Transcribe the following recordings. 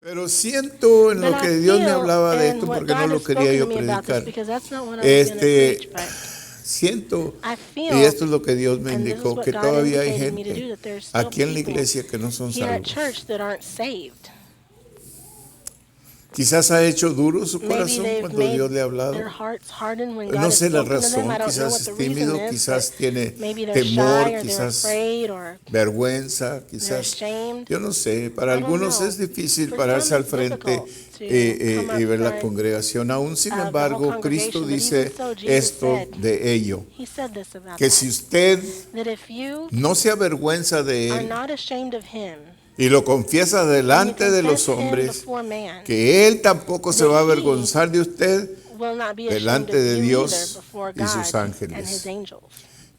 Pero siento en But lo I que Dios me feel hablaba de in esto what porque no God lo has quería spoken to yo me about this, predicar. because that's not what I was going to preach, but Siento, I y feel, esto es lo que Dios me and this is indicó, what que God todavía hay indicated me to gente do, that there's still aquí en la people iglesia que no son here at salvos. church that aren't saved. Quizás ha hecho duro su Maybe corazón they've cuando made Dios le ha their hablado. hearts hardened when No God has sé la spoken to them. I razón, don't know quizás what es the reason tímido, is, but quizás tiene maybe they're temor, shy or they're quizás afraid or vergüenza, they're quizás, ashamed. yo no sé, para I don't algunos know. es difícil For pararse some, al it's frente difficult to come y up ver la front congregación. Aún sin of the whole embargo, Cristo congregation, but even dice so, Jesus esto said, de ello, He said this about que that, si usted that if you no se avergüenza de are él not ashamed of Him, y lo confiesa and you delante de confess los Him hombres, before man, que él tampoco se that va a he avergonzar de usted will not be ashamed delante of de you either Dios before y sus God and His ángeles. angels.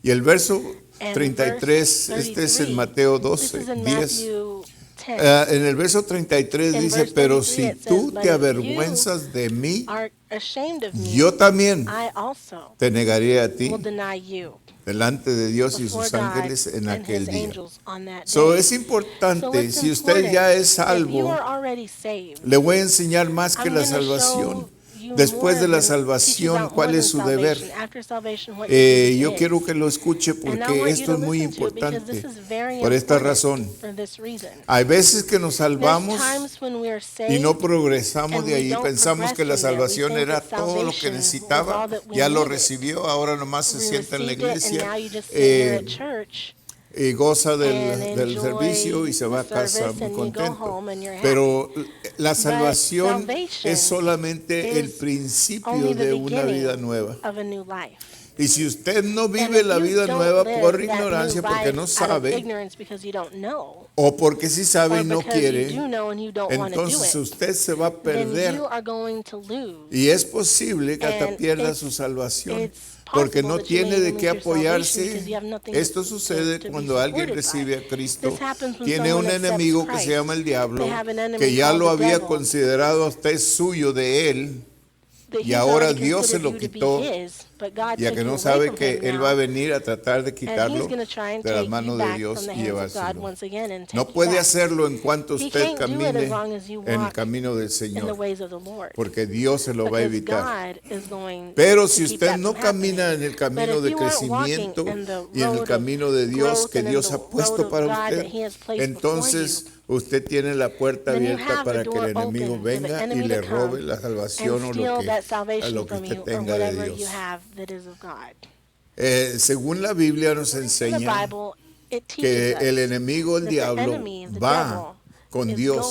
Y el verso And 33, verse este es en 33, Mateo this 12, is in 10. Matthew 10. En el verso 33 In dice, verse pero 33 si it says, tú but te if you avergüenzas de mí, are ashamed of me, yo también I also te negaré a ti will deny you delante de Dios y before sus God ángeles en and aquel His día. angels on that So, day. es So importante, it's si usted ya important, es if you salvo, are already saved, le voy a enseñar más que I'm la going to salvación. show you Después de more la than, teach you salvación, about more ¿cuál than es su deber? salvation. After salvation, what your duty Yo quiero is. que lo escuche And I porque want you esto to es muy listen to it because this importante. is very Por esta important razón, for this reason. hay veces que nos There's salvamos times when we are y no saved progresamos and de we ahí. don't Pensamos progress que la from there. We salvación think era that todo lo que salvation was necesitaba, all that we ya lo needed. recibió, ahora nomás se We sienta en la received it and iglesia now you just sit here at eh, church y goza and del servicio enjoy y se the va a casa service muy and you go contento. home and you're happy. Pero la But salvación salvation es solamente el is principio only the de una vida beginning nueva. of a new life. Y si usted no And vive if la you vida don't nueva live por that ignorancia, new porque life no out of sabe, ignorance because you don't know, o porque sí sabe or y no because you quiere, do know and you don't want to do entonces it, usted se va a then perder. you are going to lose. Y es posible que hasta And pierda su salvación, it's porque possible no that you may tiene de even qué lose your salvation apoyarse. because you have nothing Esto to sucede be cuando alguien supported by. recibe a Cristo. This happens when Tiene un someone accepts enemigo que se Christ. llama el diablo, They have an enemy que ya called lo the había devil considerado a usted suyo de él, that y he's ahora already Dios se considered lo you to be quitó, his, but God ya took que you no away sabe from que him él va a now, venir a tratar de and he's quitarlo going to try and de las take manos you de back Dios from the y hands of God llevárselo. once again and take No you puede back. hacerlo en cuanto He usted can't do it as camine long as you en el walk camino del in the Señor, ways of the Lord, porque Dios se lo va a because evitar. God is going Pero to si keep usted that no from happening. camina en el But camino if de you aren't walking crecimiento in the y en el road of camino de Dios growth que and in Dios the ha road puesto of para God usted, that He has placed before you, entonces usted tiene la puerta then you abierta have the para que el door enemigo open for the venga y enemy le to robe come la and salvación o steal that a salvation lo que from usted you, or tenga de whatever you Dios. have that is of God. Según la Biblia nos In the enseña Bible, it que teaches el us enemigo, el that the diablo, enemy, the va devil, con is Dios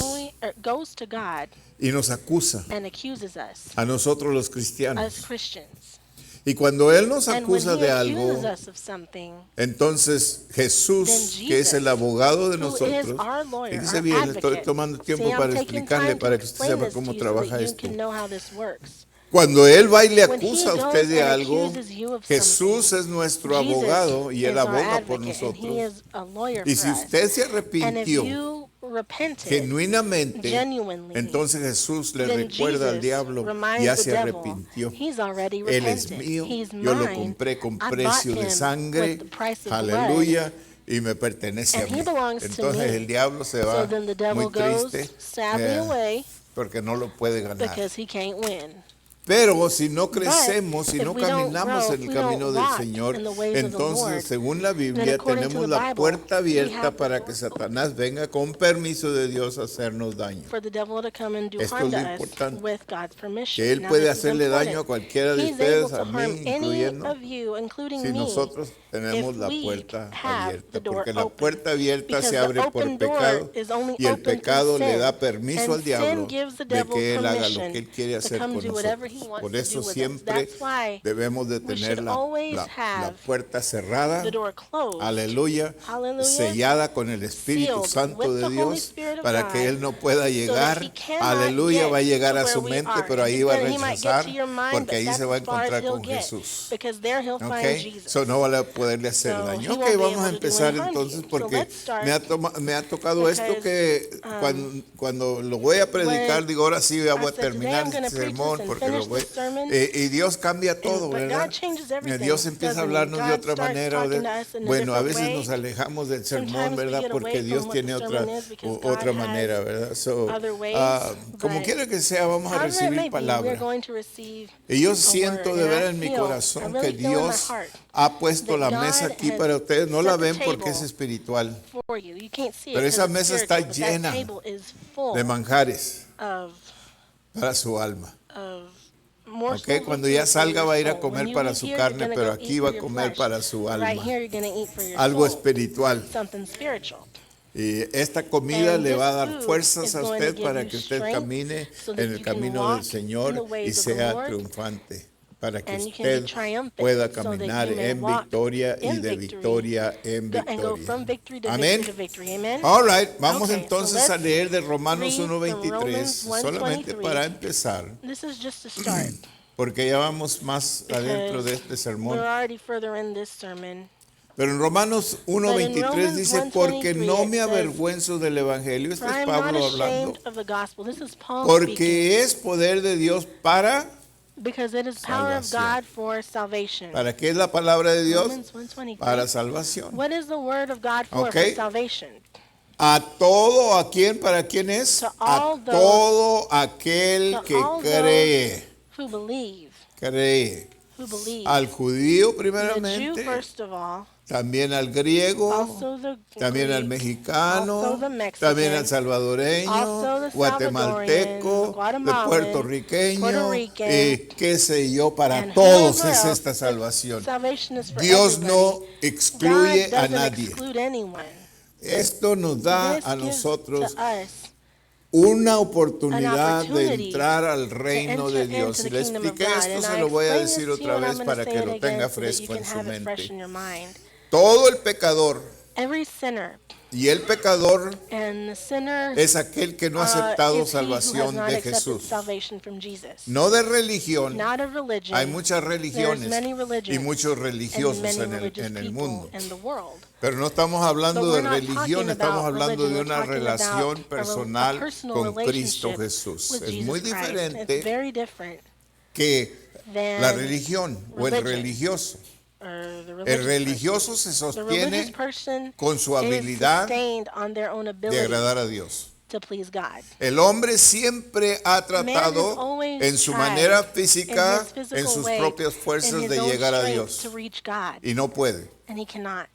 goes to God y nos acusa and accuses us a nosotros los as cristianos. Christians. Y cuando Él nos And when acusa he de accuses algo, us of something, entonces then Jesús, que es el Jesus, abogado de who is nosotros, our lawyer, fíjese our bien, estoy advocate. tomando See, tiempo I'm para taking explicarle, time to para que usted explain sepa this to cómo you so that trabaja you esto. can know how this works. Cuando Él va y le When he acusa a goes usted de and algo, accuses you of Jesús something, es nuestro Jesus abogado y Él is our aboga por advocate, and he nosotros. is a lawyer Y for si us. usted se And if arrepintió you repented genuinamente, genuinely, entonces Jesús le then recuerda al Jesus diablo, reminds ya the se devil, arrepintió. he's already Él es repented. mío, He's yo lo mine. compré con I bought precio de him sangre, with the price of blood, aleluya, y me pertenece a and he mí. belongs to Entonces me. el diablo se So va then the muy devil goes triste sadly away porque no lo puede ganar. because he can't win. Pero si no But crecemos, si if no we don't caminamos grow, en if el we don't camino del walk Señor, in the ways of the entonces Lord, según la then Biblia according to tenemos the la Bible, puerta we abierta have the para door que Satanás venga con permiso de Dios a hacernos daño. for the devil to come and do Esto harm es to lo us importante. with God's permission. Que Él Now, puede this is hacerle daño a important. cualquiera de He's able ustedes, to a harm mí any incluyendo, of you, including si me, nosotros tenemos if la we puerta have abierta, the door porque la open. puerta abierta Because se the abre por open door pecado is only y el open through pecado le sin, da permiso and al diablo sin gives the de devil que Él haga lo permission que Él quiere to hacer come con do whatever nosotros. he wants Por to eso do with us. siempre That's why debemos de we tener should always la have puerta cerrada, the door closed, aleluya, hallelujah, sellada con el Espíritu sealed Santo with de the Holy Dios Spirit of para God, que Él no pueda so that llegar, he cannot aleluya, va a get llegar to a where su we mente, are. pero ahí He va a might get rechazar to your mind, porque but ahí that's se va a as far as encontrar he'll con get, Jesús. because there he'll find Ok, Jesus. so no va a poderle hacer So daño. he Ok, won't be vamos a able to do empezar any harm to entonces you. So porque let's start, me ha tocado esto because, que cuando lo voy a predicar, when digo, ahora sí ya I voy a said today terminar I'm going este to preach sermón this and porque lo finished güey. this sermon, Y Dios cambia todo, but ¿verdad? God changes everything, Dios empieza a doesn't he? hablarnos de God otra starts manera. talking to us in a Bueno, a different veces way. nos alejamos del sermón, Sometimes we ¿verdad? get Porque away Dios from what tiene the sermon is because God otra has manera, ¿verdad? other ways, Como but quiera que sea, vamos a however it may recibir be, we're palabra. going to receive Y yo a siento word, de and ver I en mi feel- corazón I que really feel in my Dios heart ha puesto that la God mesa aquí has para ustedes. No set la the ven porque es table espiritual, for you. You can't see it pero 'cause esa it's mesa está spiritual, but that llena table is full de manjares of para su alma. morsels of Cuando food ya for salga your va a ir a soul. comer When you para leave su here, carne, you're gonna pero go aquí eat va for a your comer flesh. para su Right alma. here, you're gonna eat for your Algo soul. espiritual. Something spiritual. Y esta comida And le this va a dar food fuerzas is a going to usted give para you que usted strength camine so that en el you can camino walk del Señor in the y ways of the sea Lord, triunfante, para que and you can be usted triumphant pueda so that caminar you may en walk victoria y in de victory, victoria en and go victoria. from victory to Amén. victory to victory. Amen. All right, vamos Okay, so entonces a let's leer de Romanos read from 1:23, Romans solamente 1:23. para empezar, This is just to start porque ya vamos más adentro because de este sermón. we're already further in this sermon. Pero en Romanos But in 1:23 Romans dice, 1:23 porque no me it says, avergüenzo del Evangelio. For Este I es am not Pablo hablando. ashamed of the gospel. This is Paul speaking. Porque es poder de Dios para... Because it is power of salvación. God for salvation. ¿Para qué es la palabra de Dios? Romans 1:23. Para salvación. What is the word of God for? Okay. For salvation. A todo, ¿a quién? ¿Para quién es? To A all those- todo aquel To que all cree. Who believe. Cree. Who believe. Al judío The Jew primeramente, first of all. también al griego, Also the también al Greek, mexicano, also the Mexican, también al salvadoreño, also the guatemalteco, Salvadorian, de Guatemalan, puertorriqueño, Puerto Rican, y qué sé yo, para and todos whoever es else. esta salvación. Salvation is for Dios everybody. no excluye God a doesn't nadie. exclude anyone. Esto nos da This a gives nosotros to us una oportunidad de opportunity entrar al to reino enter de Dios. into Si the le kingdom of expliqué God. esto, And se I lo voy a explain decir this to you, otra and I'm vez going para to que say lo it tenga again so that you fresco can en su have it fresh mente. in your mind. Todo el pecador, Every sinner, y el pecador and the sinner es aquel que no ha aceptado is he who has salvación not de accepted Jesús. salvation from Jesus. No de religión. Not of religion. Hay muchas There's religiones many religions y muchos and religiosos many en religious el people mundo. in the world. Pero no estamos hablando But de we're not religión, talking estamos about hablando de religion, una we're talking about relación a personal personal con Cristo relationship Jesús. with Es Jesus muy Christ. It's diferente very different que than la religión o el religion. religioso. The El religious religioso se person. The religious sostiene person con su is habilidad sustained on their own de ability agradar a Dios. to please God. El hombre siempre ha Man has tratado always en su tried manera in física, his physical en sus way, propias in fuerzas his de own llegar a strength Dios. to reach God, Y no puede. and he cannot.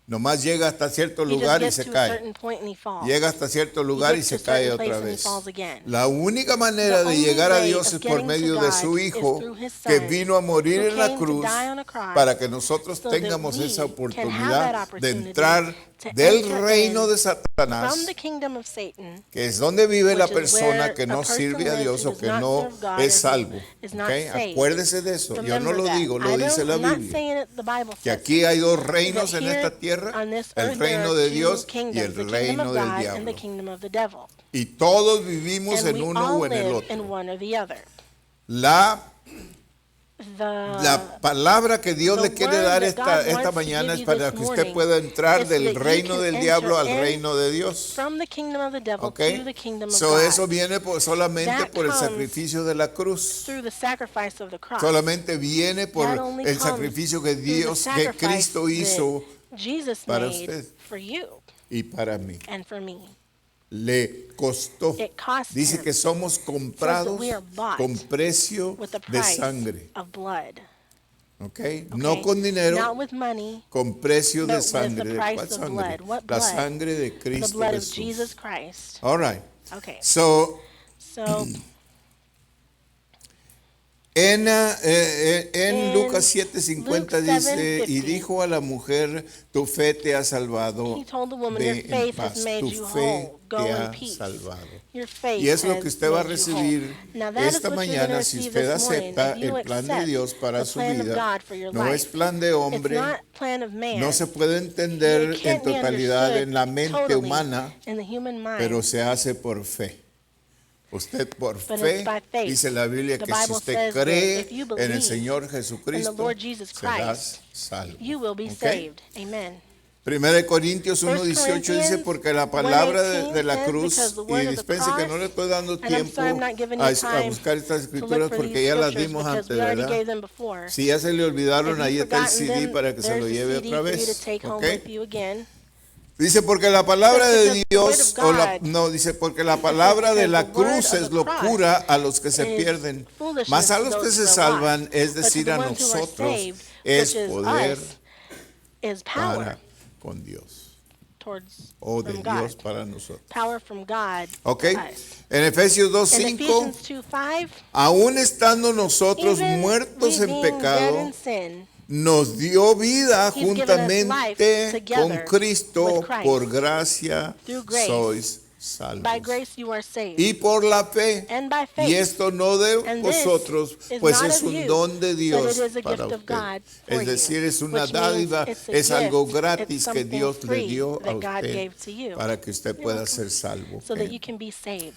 Nomás llega hasta cierto He just lugar y gets se to a cae. certain point and he falls. Llega hasta cierto lugar y gets se to a cae certain otra place and he vez. falls again. La única manera The de only llegar a way Dios of es por getting medio to de God su is Hijo, through his que Son, vino a morir who en la came to cruz die on a cross, para que nosotros so that tengamos we esa can have that oportunidad de opportunity entrar to del enter reino in de Satanás, from the kingdom of Satan, que es donde vive la which is persona where que a no person sirve a lives Dios who o does que not no serve God es or who salvo. is not ¿Ok? saved. Acuérdese de eso. Yo no Remember lo that. digo, lo dice la I'm not Biblia. saying it, the Bible Que says aquí it. hay dos reinos That en here esta tierra, on this el earth there reino are de two Dios y kingdoms, el the kingdom reino of del God and the diablo. kingdom of the devil. Y todos vivimos And en we uno all o en el live in otro. one or the other. La The palabra que Dios the le quiere word dar that esta God wants to mañana give es you para this que usted morning pueda entrar is so del that you reino can del enter diablo al in reino de Dios. from the kingdom of the devil ¿Ok? to the kingdom of So God. eso viene solamente That por el comes sacrificio de la cruz. through the sacrifice of the cross. Solamente viene por That only el comes sacrificio que through the Dios, que sacrifice Cristo hizo that Jesus para made usted. for you y para mí. and for me. Le costó. It cost Dice him. que somos comprados we are bought con precio with the de price sangre. of blood. ¿Ok? No Okay? con dinero, Not with money, con precio but de with sangre. the ¿De price cuál of sangre? blood. What La blood? sangre de the Cristo blood of Jesús. Jesus Christ. All right. Okay, So, so en In Lucas 7:50 Luke dice, y 7:50, dijo a la mujer, tu fe te ha salvado, he told the woman, ve your en faith paz, has made tu you fe whole. Go te in ha peace. salvado. Your faith Y es lo has que usted va a made you recibir whole. Now that is esta what you're mañana gonna si receive usted this morning, acepta if you el plan de accept Dios para the su plan of vida. God for your No life. es plan de It's hombre, not plan of man. no se puede entender It en can't be totalidad understood en la mente totally humana, in the human mind. pero se hace por fe. Usted por But fe, it's by faith. dice la Biblia, The que si Bible usted says that cree if you en el believe Señor in Jesucristo, the Lord Jesus serás Christ, salvo. you will be ¿Ok? saved. Amen. Primera de Corintios 1 1:18 dice, Corinthians porque la palabra de 1:18 la says, cruz, because the y word of the dispense que no cross, le estoy dando and I'm tiempo sorry I'm not giving you a time buscar estas to escrituras look for porque these ya las scriptures vimos because antes, we already ¿verdad? gave them before. Si ya se le olvidaron, If ahí you've está el forgotten CD them, para que se there's lo the lleve CD otra for you to vez. take home ¿Ok? with you again. Dice, porque la palabra Because de the word of Dios, God, no, dice, porque la palabra de because la the word cruz of es the locura a los que se is pierden, foolishness más a to los que those se who are salvan, lost. es But decir, to the a ones who are nosotros, saved, es which is poder us, is power para con Dios, towards o de from Dios God. para nosotros. Power from God ¿Ok? to us. En Efesios In 2:5, Ephesians 2:5, aún estando nosotros even muertos we en being dead pecado, in sin, nos dio vida He's given us life juntamente con together Cristo, with Christ. por gracia Through grace. sois by salvos. grace you are saved. Y por la fe, And by y faith. esto no de And this vosotros, is pues not es of un you, don de but Dios it is a para gift of usted. God for Es decir, you, es una which means dádiva, it's a es algo gift, gratis it's que something Dios le free dio a that God usted gave to you, para que usted You're pueda welcome. ser salvo. so that ¿Ok? you can be saved.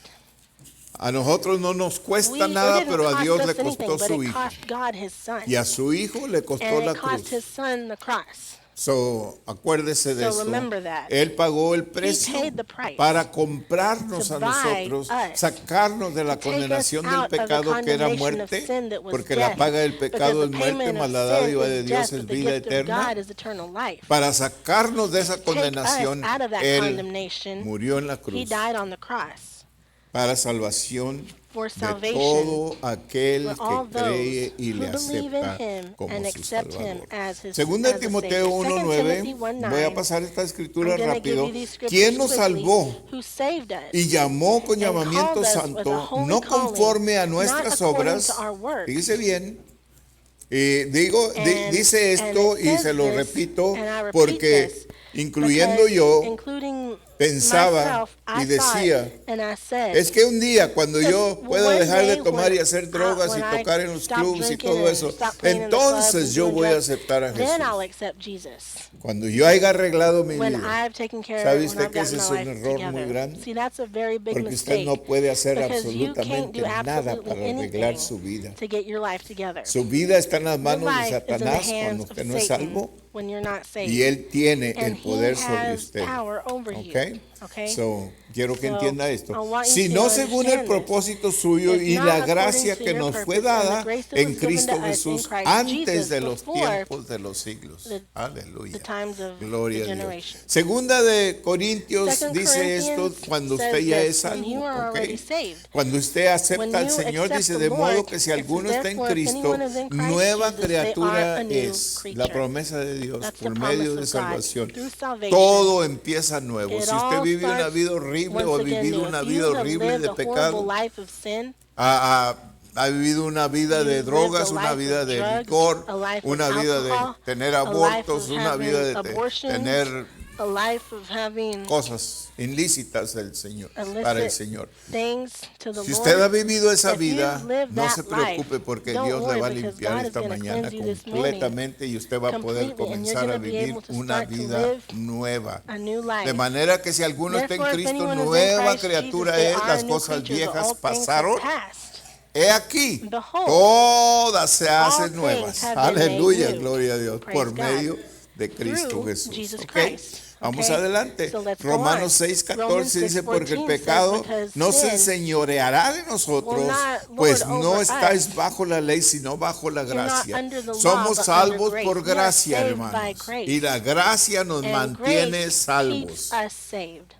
A nosotros no nos It cuesta nada, didn't pero a cost Dios us le anything, costó but su it hijo. cost God His Son. Y a su hijo le costó And la it cost cruz. His Son the cross. So, acuérdese de So eso. remember that. Él pagó el precio paid the price para comprarnos to a buy nosotros, us, sacarnos de la to take us condenación del out of the pecado que era condemnation of muerte, sin that was porque la death, paga del because pecado the es muerte, payment mas of la sin dádiva de is Dios death, es but the vida gift of eterna. God is eternal life. Para sacarnos de esa To take us condenación, out of that Él condemnation, murió en la He cruz died on the cross para salvación for de salvation todo aquel for all que cree those y who le believe in acepta Him como and su accept Him Salvador. as His Segunda de as a Timoteo Savior. 2 1:9, Timothy 1:9, voy a pasar esta escritura I'm gonna give rápido. you these scriptures ¿Quién nos quickly, salvó who saved us y llamó con and llamamiento called us with a santo, holy no calling, conforme a not nuestras according obras? to our works? Fíjese bien. And- Dice esto and it y says se lo this, repito and I repeat porque this, incluyendo because yo including pensaba myself, I y decía, thought, and I said, es que un día cuando yo Because pueda one dejar de day tomar y when hacer drogas y when I tocar en los stop clubs y drinking todo and eso, stop playing in the clubs entonces and yo doing voy a drugs, aceptar a then I'll Jesús. accept Jesus. Cuando yo haya arreglado mi When vida. I've taken care ¿Sabe of it, usted when I've que gotten ese my es un life error muy together. grande? See, that's a very big Porque usted mistake. no puede hacer Because you can't absolutamente do nada absolutely para arreglar anything su vida. to get your life together. Su vida está en las Your manos de life is in the Satanás hands cuando of usted no es Satan salvo when you're not saved. y él tiene And el poder he sobre has usted. power over you. ¿Ok? Okay? So, quiero que So, entienda I esto. want you Si to no según el understand this. propósito suyo It's y not la according gracia to que your nos fue purpose and the dada grace that en was given Cristo to us in Jesús Christ antes Jesus de los before tiempos de los siglos. the Aleluya. times of Gloria the a Dios. generation. Segunda de Corintios 2 dice esto Corinthians cuando says usted ya this, es when you salvo. are ¿Ok? already saved. Cuando usted When acepta al you Señor, accept dice the de modo Lord, que si it alguno says, está en "Therefore, if Cristo, anyone is in Christ nueva Jesus, they criatura are a new es. creature." La promesa de Dios That's por the medio promise de of God. salvación. Through salvation, Todo empieza nuevo. it Si usted all vive una starts vida horrible o ha once again vivido new. una If vida you have horrible lived de a horrible pecado, life of sin, ha vivido una vida de You've drogas, lived a una life vida of de drugs, licor, a life of una vida de alcohol, tener a life abortos, of una vida having de abortions, tener a life of having cosas ilícitas del Señor, para el illicit Señor. things to the Si usted ha Lord. vivido esa If you've vida, lived no that se preocupe life, porque don't Dios le worry, va a because limpiar God is esta gonna mañana cleanse you this morning completamente y usted va a poder completely, and you're comenzar a gonna be vivir able to una start to vida live nueva. a new life. De manera que si alguno está en Therefore, if Cristo, anyone is in nueva Christ criatura Jesus, they es, are las a new cosas creature, viejas all things have pasaron. passed. He aquí, Behold, todas se hacen things nuevas. have been made Aleluya, new. gloria a Dios, Praise por God. medio de Cristo Through Jesús. Jesus ¿Ok? Christ. Vamos Okay? adelante. So let's go Romanos on. 6:14 Romans dice, porque el 6:14 pecado says, because no se sin enseñoreará de nosotros, will not lord pues no over estáis us. bajo la ley, sino bajo la You're not gracia. under the law, Somos but salvos under por grace. We are gracia, saved hermanos. by grace. Y la gracia nos And mantiene grace salvos. keeps us saved.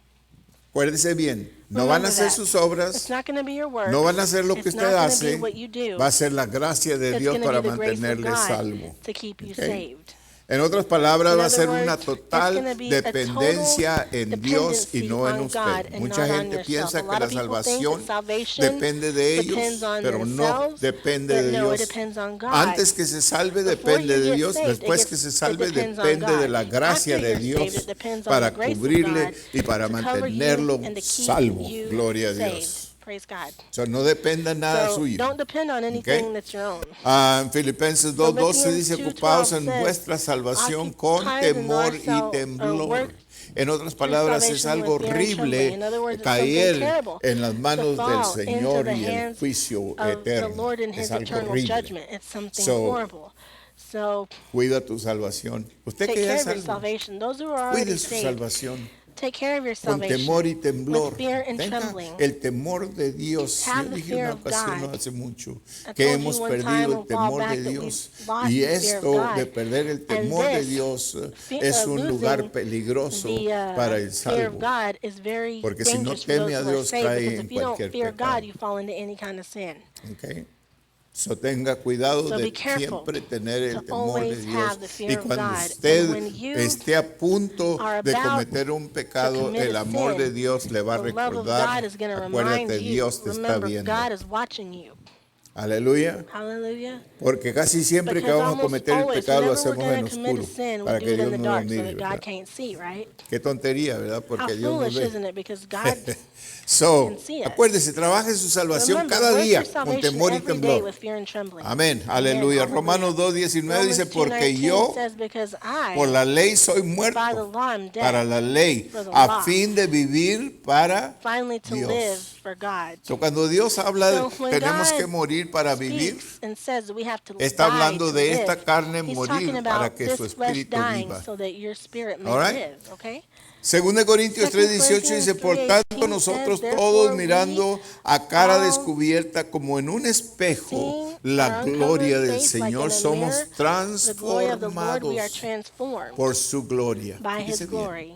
Acuérdese bien, no van a Remember hacer that. sus It's obras, not going to be your work. no van a hacer lo que It's usted not gonna hace, be what you do. va a ser la gracia de It's Dios going to para be the grace of mantenerle God salvo. to keep you Ok. saved. En otras palabras, In va a other ser words, una it's total gonna be a dependencia total en Dios y dependency no en on usted. God and Mucha not on gente yourself. piensa A que lot la of people think salvación that salvation depende de depends ellos, on pero no themselves, depende but de no, it Dios. depends on God. Antes que se salve Before depende you de get Dios, saved, después que se salve it depends on depende de God. la gracia After de you're saved, Dios it depends on para the grace of cubrirle God y para to cover you mantenerlo and to keep salvo. you Gloria a saved. Dios. Praise God. O sea, no dependa nada So suyo. don't depend on anything that's your own. En Filipenses 2:12 dice, Philippians ocupaos 2:12 en says, vuestra salvación con "Occupied in temor y thyself, temblor. work En otras palabras, es salvation algo with fear and trembling." horrible In other words, it's caer something terrible en las manos to del fall Señor into the y el hands juicio of the eterno. Lord in Es His algo eternal horrible. judgment. It's something So, horrible. So Cuida tu salvación. Usted take que ya care es of your salvo, salvation. Those who are already cuide su saved, salvación. take care of your Con temor y salvation temblor. with fear and Tenga trembling. el temor de Dios. Yo Have the dije fear una of ocasión no God. hace mucho I que told you hemos one perdido time el a while temor back de that Dios. we've lost Y the fear of esto God. de perder el And temor de this, Dios es un lugar losing peligroso the para el fear of salvo. God is very Porque si no dangerous for those teme a who are Dios, saved, cae because en if you don't cualquier fear pecado. God, you fall into any kind of sin. Okay. So tenga cuidado So de be careful siempre tener el to temor de always Dios. have the fear Y of cuando God. usted And when you esté a punto are de about cometer un pecado, commit el a amor sin, de Dios le va a the love of recordar. God is going to Acuérdate, remind you. Dios te está Remember, viendo. God is watching you. Aleluya. Hallelujah. Porque casi siempre que Because vamos a almost cometer el always, pecado lo whenever we're hacemos en going to commit a oscuro, sin, we para do que it Dios in the no lo dark so mire, that God ¿verdad? can't see, right? Qué tontería, ¿verdad? How Porque Dios nos foolish, ve. isn't it? Because God So, can see us. acuérdese, trabaje su salvación Remember, cada work día your con salvation temor y every day temblor. with fear and trembling. Amén, Amen. aleluya. Hallelujah. Romanos 2:19 dice, Romans porque 2:19 yo says, because I, por la ley soy by the muerto law, am dead, para la ley, for the a law, fin de vivir para finally to live Dios. for God. So, cuando Dios habla de So when tenemos que God morir para vivir, speaks and says that we have to está die hablando to de live, esta carne He's morir talking para about que this su flesh espíritu dying viva. so that your spirit may All right? live, okay? Según de Corintios 2 3:18 dice, por Corinthians tanto 3:18 nosotros says, todos "Therefore mirando a cara all descubierta como en un espejo seeing la our gloria uncovered del face like Señor in a somos mirror, the glory of the Lord, we are transformados transformed por su gloria. by His Fíjese bien, glory."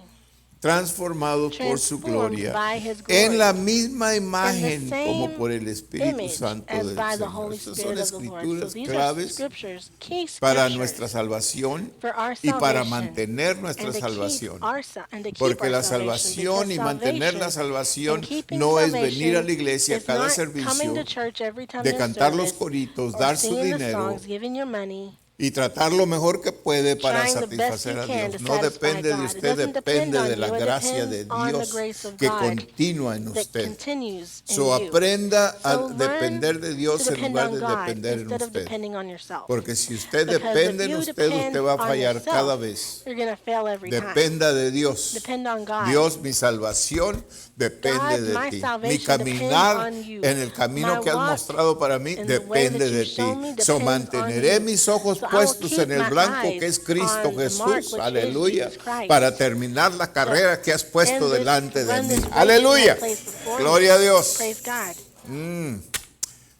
transformados por su Transformed gloria by His glory. en la misma imagen same como por el Espíritu Image Santo as del by the Señor. Holy Estas Spirit son of the Lord. So escrituras these are claves scriptures, key para scriptures nuestra salvación for our y para salvation mantener nuestra and to keep salvación. our and to keep Porque our la salvation, salvación because y mantener la salvation salvación and keeping no es salvation venir a la iglesia is cada not servicio, coming to church every time de there's cantar los service, coritos, or dar su singing the dinero songs, giving your money, y tratar lo mejor que puede para trying the best satisfacer you a can Dios. to No satisfy depende de God. It usted, doesn't depend depende on de la you. It gracia de depends on the Dios grace of que God continúa en that usted. continues in So you. aprenda a So learn depender de Dios to en depend lugar on de God depender en instead of usted. depending on yourself. Porque si usted Because depende if en you usted, depend usted va a on fallar yourself, cada vez. you're going to fail every time. Dependa de Dios. Depend on God. Dios, mi salvación depende God, de my ti. Mi salvation caminar depends on you. en el camino My que has walk mostrado para mí in the way depende that you de show ti. me So depends manteneré on you. mis ojos So I will puestos keep en el my blanco que eyes es Cristo on the mark, Jesús. which is Aleluya. Jesus Christ. Para terminar la carrera que has puesto And delante de run mí. this race Aleluya. that I placed before me. Gloria a Dios. Praise God.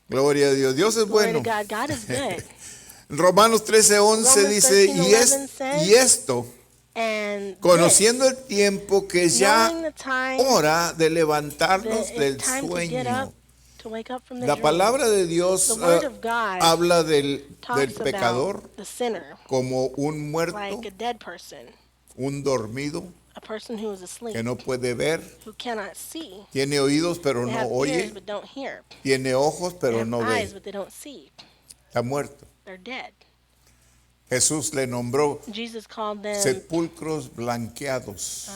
Gloria a Dios. Dios es Glory bueno. to God. God is good. Romanos 13:11 Romans dice, 13:11 says, y esto, And conociendo this, el tiempo que es ya knowing the time hora de that levantarnos it's del time to get sueño. up, to wake up from the La dream. palabra de Dios The word of God habla del talks pecador about the sinner como un muerto, like a dead person, un dormido, a person who is asleep, que no puede ver, who cannot see. tiene oídos pero They no have oye, ears but don't hear. tiene ojos They pero have no eyes ve, but they don't see. está muerto. They're dead. Jesús le nombró Jesus called them sepulcros blanqueados,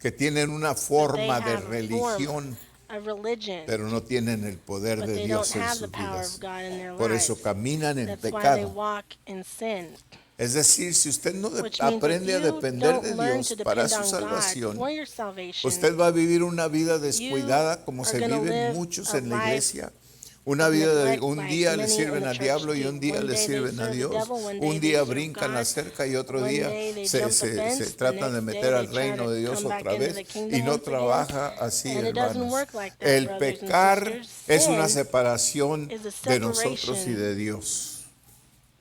que tienen una forma de have a form religión, a religion, pero no tienen el poder but de they don't Dios en have the sus power vidas. of God in their Por lives. eso caminan en That's why they pecado. walk in sin. Es decir, si usted no Which means aprende a if you depender don't de learn Dios to para depend su on God salvación, for your salvation, usted va a vivir una vida descuidada como are se gonna viven live muchos a en la life iglesia. Una of vida de neglect un like día le many in sirven the al church diablo y do. un día One le day they sirven a serve the Dios. devil, one day Un they día serve brincan la God, cerca y otro one día day they se, jump the se- fence, se the tratan de next meter day al they try reino to de Dios come back otra into vez the kingdom y no once again. trabaja así, And it doesn't hermanos. work like that, El brothers and pecar sisters. es una Sin separación is a de nosotros y separation de Dios.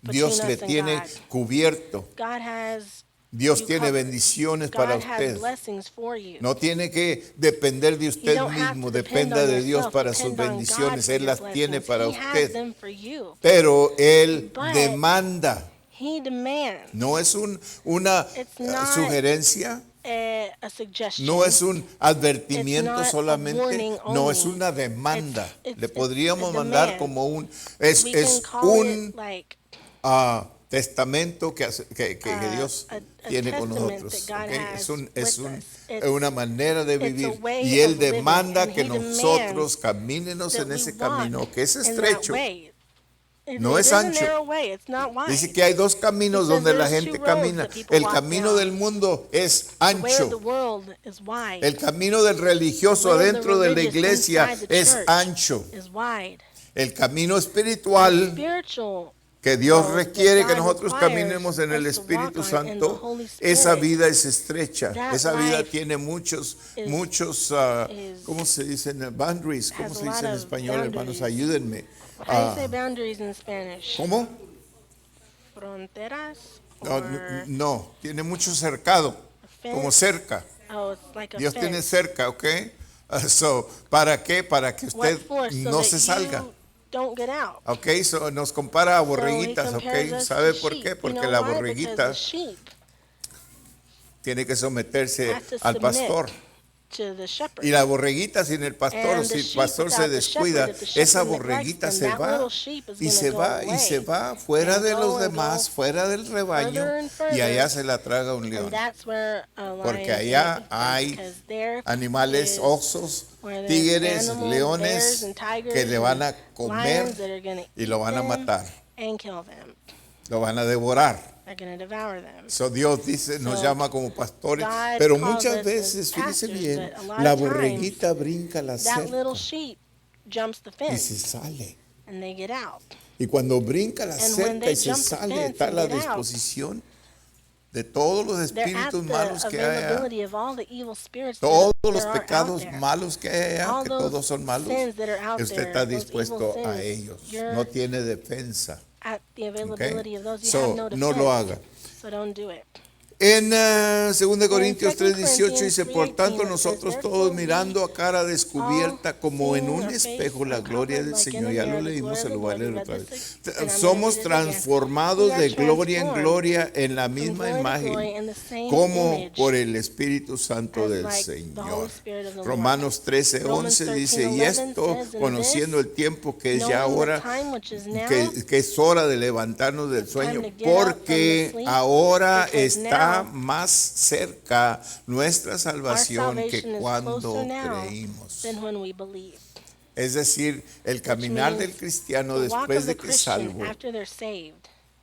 between Dios le us and tiene God. cubierto. God has Dios you tiene covered. bendiciones para God has usted. blessings for you. No tiene que depender de You usted don't have mismo, to depend dependa on de Dios yourself, para sus depend on God bendiciones. for Él your las tiene blessings. para He has usted. them for you. Pero Él But demanda. He demands. No es una It's not sugerencia, a suggestion. no es un advertimiento It's not a solamente, warning no es only. una demanda. It's Le a podríamos mandar demand. como es We can call un it like testamento que Dios a tiene con testament nosotros. that God ¿Ok? has Es with us. una manera de it's a vivir. way Y Él of living, demanda and que He nosotros demands camínemos that en we ese walk camino que es in that estrecho. way. No It es is a ancho. narrow way. It's not wide. Dice que hay dos caminos He says donde la there's gente two roads camina. that people El walk camino down. del mundo es The way of the ancho. world is wide. El camino del religioso The way of the adentro de la religious iglesia inside the es church ancho. is wide. El camino The espiritual spiritual que Dios So, requiere that que God nosotros requires caminemos en el us to walk Espíritu on in the Santo, Holy esa Spirit. vida es estrecha. That Esa vida life tiene muchos, is- ¿cómo se dicen? Boundaries. ¿Cómo has se a dice lot en of español, hermanos? boundaries. Ayúdenme. How do you say boundaries in Spanish? ¿Cómo? Fronteras? No, Or no, tiene mucho cercado, fence? como cerca. Oh, it's like a Dios fence. tiene cerca, ¿ok? ¿Para qué? Para que What usted for? So no that se salga. you don't get out. Ok, nos compara a So he borreguitas, compares ok. us ¿Sabe to por sheep. qué? You Porque know la why? Because borreguita the sheep tiene que someterse has to al submit pastor. to the shepherd. Y la borreguita sin el pastor, o And si the el sheep pastor se without the descuida, shepherd, if the shepherd esa neglects borreguita them, se that va little sheep is y gonna se go va y se away va fuera and de go los and demás, go fuera del rebaño, further and y further, allá se la traga un león. And that's where a lion Porque is allá gonna eat them, hay because there animales, is osos, where there's tigres, animals, bears leones and tigers que le van a and comer lions that are gonna y lo eat van a them matar, and kill them. lo van a devorar. They're gonna devour them. So Dios dice, nos So, llama como pastores, God pero calls muchas us veces, as fíjese pastors, bien, but a lot la of times, borreguita brinca la That little cerca sheep jumps the y se fence sale. and they get out. Y cuando brinca la And when cerca they y se jump the sale, fence está a and la get out, disposición de todos los They're at espíritus the malos que hay allá, availability of all the evil spirits todos that los there are pecados out there. malos que hay allá, All que those todos son malos, sins that are out y usted there, está those dispuesto evil a sins, ellos. you're No tiene defensa. At the ¿ok? availability of those, you So, have no no defense. lo haga. So don't do it. En 2 Corintios 2 3:18 dice, por Corinthians tanto 3:18 nosotros says, todos "Therefore mirando a cara all descubierta como en seeing un our face espejo la gloria del uncovered like in Señor", a ya lo mirror, the leímos, glory se of lo the voy a Lord, leer we otra read vez. this, and I'm gonna Somos read it again. transformados We are de gloria en transformed gloria en la from misma glory to imagen glory in the same como image por el Espíritu Santo as del like the Señor. Holy Spirit of the Lord. Romanos 13:11 Romans dice, y 13:11 esto says, "And conociendo this, el tiempo que es knowing ya the ahora, time which is now, que es hora de levantarnos del it's time sueño, to get up from the porque sleep, ahora because está now más cerca nuestra our salvación que salvation is cuando closer now creímos. than when we believed." Es decir, el caminar del means cristiano The walk después of the de que es Christian salvo, after they're saved,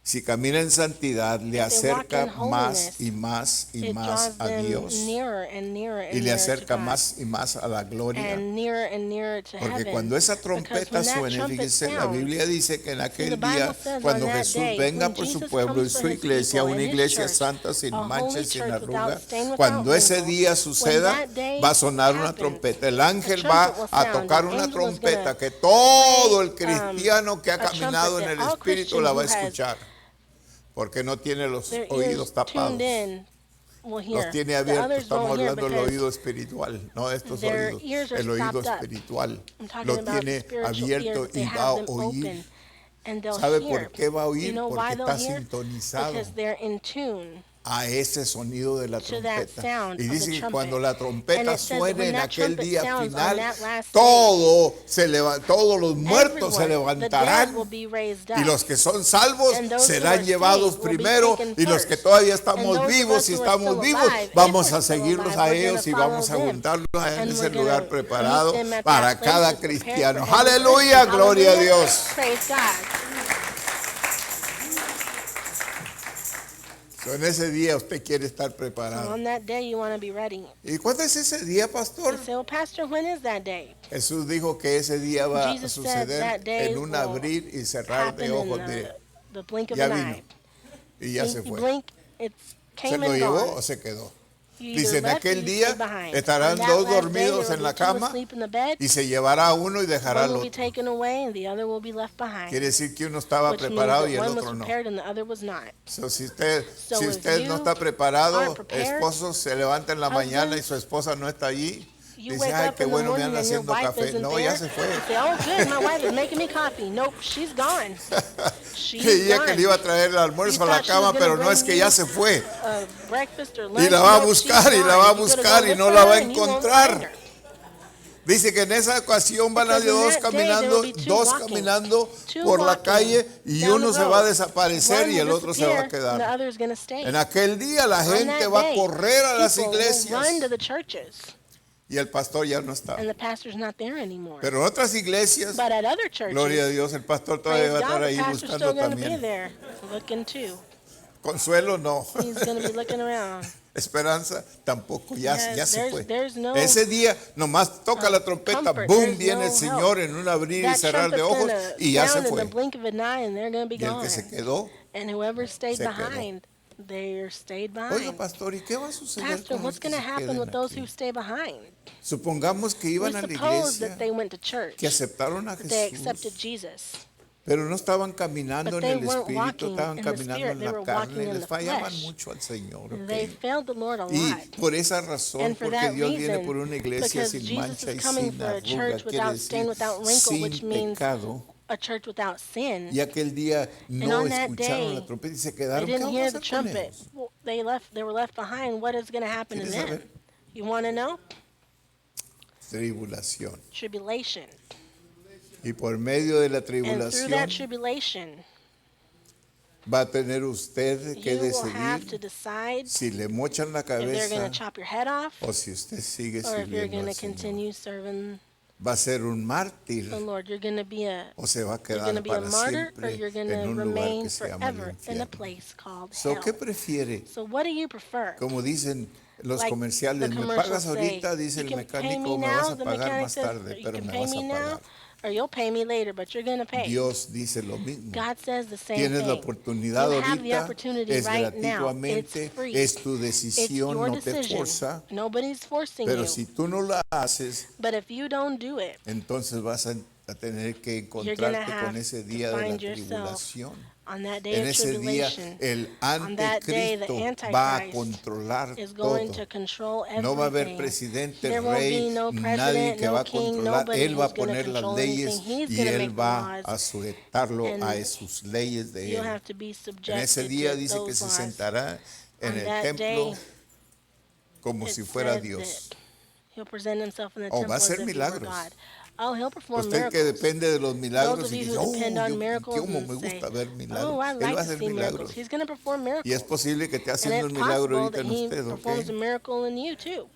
si camina en santidad, le if they walk acerca in holiness, más y más y it más draws a them Dios nearer and nearer and y le nearer to acerca God, más y más a la gloria. and nearer to Porque heaven. cuando esa Because trompeta when that suene, trumpet fíjese, la sounds, Biblia dice que en the aquel Bible día, says cuando on that Jesús day, venga when por su Jesus pueblo y comes for su his iglesia, people una and his iglesia church, santa, sin a mancha y holy sin church arruga, without stain, without cuando ese wrinkle, día when suceda, that day va a sonar una happens, trompeta. El a ángel trumpet va will a sound, tocar an una angel is trompeta gonna que todo el play, cristiano que ha a trumpet caminado en that el all Espíritu la va a Christian who has escuchar. Porque no tiene los their oídos ears tapados. tuned in will hear. Los tiene The abiertos, others estamos won't hear hablando del because oído espiritual, no estos their oídos, ears are el oído stopped up. espiritual. I'm talking Lo about the tiene spiritual abierto ears. They y va a have them oír. open, and they'll ¿Sabe hear. por qué va a You oír? know Porque why they'll está hear? sintonizado Because they're in tune a ese sonido de la to that trompeta. sound Y of dice the que trumpet. cuando la And trompeta it says that suene when en that aquel trumpet día sounds on final, that last todos los muertos se everyone, the dead levantarán. will be raised Y up. los que son salvos And those who serán are llevados saved will be primero, taken y los que first. todavía And estamos those of vivos, us si who are estamos still vivos, alive, if vamos we're a still seguirlos alive, a we're ellos y gonna vamos a follow them. juntarlos en And ese we're lugar gonna preparado meet them at para that place cada that's prepared cristiano. for every Aleluya, Christian. gloria a Hallelujah. Dios. Praise God. So, en ese día usted quiere estar So preparado. on that day, you want to be ready. ¿Y cuándo es ese día, pastor? You say, well, Pastor, when is that day? Jesús dijo que ese día va a Jesus said suceder that day en un will abrir y cerrar Happen de in ojos. Mire, the blink of ya an vino eye. y ya se You fue. blink, it ¿Se came lo and llevó gone. o se quedó? You either Dice, en left or aquel you día stayed behind. estarán On that dos last day, dormidos there en will la be two cama asleep in the bed. y se llevará a uno y dejará One al will be otro. taken away and the other will be left behind. Quiere decir que uno estaba Which means preparado that y el one was otro no. prepared and the other was not. So, si usted So if no you está preparado, aren't prepared, esposo se levanta en la mañana y husbands, su esposa no está allí. You Dice, wake ay, up qué in the bueno me morning anda and your haciendo wife café. isn't No, there. ya se fue. You say, oh, good, my wife is making me coffee. Nope, she's gone. She's Creía gone. que le iba a traer el almuerzo a la You thought she was cama, gonna pero no es bring que you ya se fue. Breakfast or Y lunch. la va a Nope, she's buscar y la gone. va a You gotta buscar go y look no for la va a her and you won't encontrar. find her. Dice que en esa ocasión van a Because in dos that day caminando, there will be two dos walking, caminando two por la walking calle y down uno the se va a road. desaparecer One y el will otro se va a disappear and the quedar. other's gonna stay. En aquel día la On gente that va a day, correr a las people will iglesias run to the churches, y el pastor ya no está. and the pastor's not there anymore. Pero en otras iglesias, But at other churches, gloria a Dios, el pastor praise todavía va a God, estar the ahí pastor's buscando still going to be también. there looking too. Consuelo no. He's going to be looking around. esperanza, tampoco, ya Yes, se fue. there's no, Ese día nomás toca la trompeta, comfort, boom, there's viene no el Señor en un abrir y That cerrar de trumpet's ojos gonna y ya se sound in fue. the blink of an eye, and they're gonna be Y el gone. que se quedó, And whoever stayed se quedó. behind, they stayed oiga behind. pastor, ¿y qué va a suceder Pastor, con what's los que going to se happen queden with those aquí? who stay behind? Supongamos que We iban a la suppose that iglesia, they went to church, que aceptaron a that they accepted Jesús, Jesus, pero no estaban caminando but en they el weren't Espíritu, walking estaban in the caminando Spirit, en they la were carne walking y in les the fallaban flesh. mucho al Señor. ¿Ok? They failed the Lord a Y lot. por esa razón, And for porque that Dios viene reason, por una iglesia because sin Jesus mancha y is coming sin for a arruga, church quiere without stain, decir without wrinkle, which sin means pecado. a church without sin. Y aquel día And no on that escucharon la day, trompeta y se they quedaron. ¿Qué didn't vamos hear a the hacer con trumpet. ellos? Well, they were left behind. What is going to happen to ¿Quieres them? saber? You want to know? Tribulación. Tribulation. Y por medio de la And through tribulación that tribulation, va a tener usted que you will have to decidir decide si le mochan la if they're going cabeza to chop your head off o si usted sigue or if you're sirviendo going al to Señor. continue serving Va a ser un mártir the Lord. You're going to be a o se va a you're going to quedar be a para martyr or siempre you're going en to un lugar remain que se llama el forever in a infierno. place called So, hell. ¿qué prefiere? So what do you prefer? Como dicen los Like comerciales, the ¿me commercials pagas say, ahorita? Dice you el can pay mecánico, me me vas now, a the pagar mechanic más says, tarde, you pero can me pay vas a me now pagar. or you'll pay me later, but you're going to pay. Dios dice lo mismo. God says the same Tienes la thing. oportunidad You have the ahorita, opportunity es right now. gratuitamente, It's free. es tu It's decisión, your no te decision. forza, Nobody's forcing pero you. si tú no la haces, But if you don't do it, entonces vas a tener que you're going to encontrarte have con ese to día de la find yourself tribulación. on that day En of ese día tribulation. el On that day, the anticristo va a Antichrist controlar is going todo. to control everything. No va a haber presidente, There won't rey, be no nadie president, que no va a king, controlar. nobody Él va a who's going to poner las control leyes anything. He's y going to él make the va a laws. sujetarlo a And sus leyes de You'll él. have to be En subjected ese día to dice que those se laws. sentará en On el that templo day, como it si fuera said Dios. that He'll present himself in the Oh, temple va a as hacer if he were milagros. God. Oh, he'll perform Usted que miracles. depende de los milagros Those of y you dice, who depend on yo miracles cómo and me say, gusta ver milagros. oh, I Él like va a to hacer see miracles. milagros. He's going to perform Y miracles. es posible que esté And haciendo it's un milagro possible ahorita that en he usted, performs a ¿ok? miracle in you too.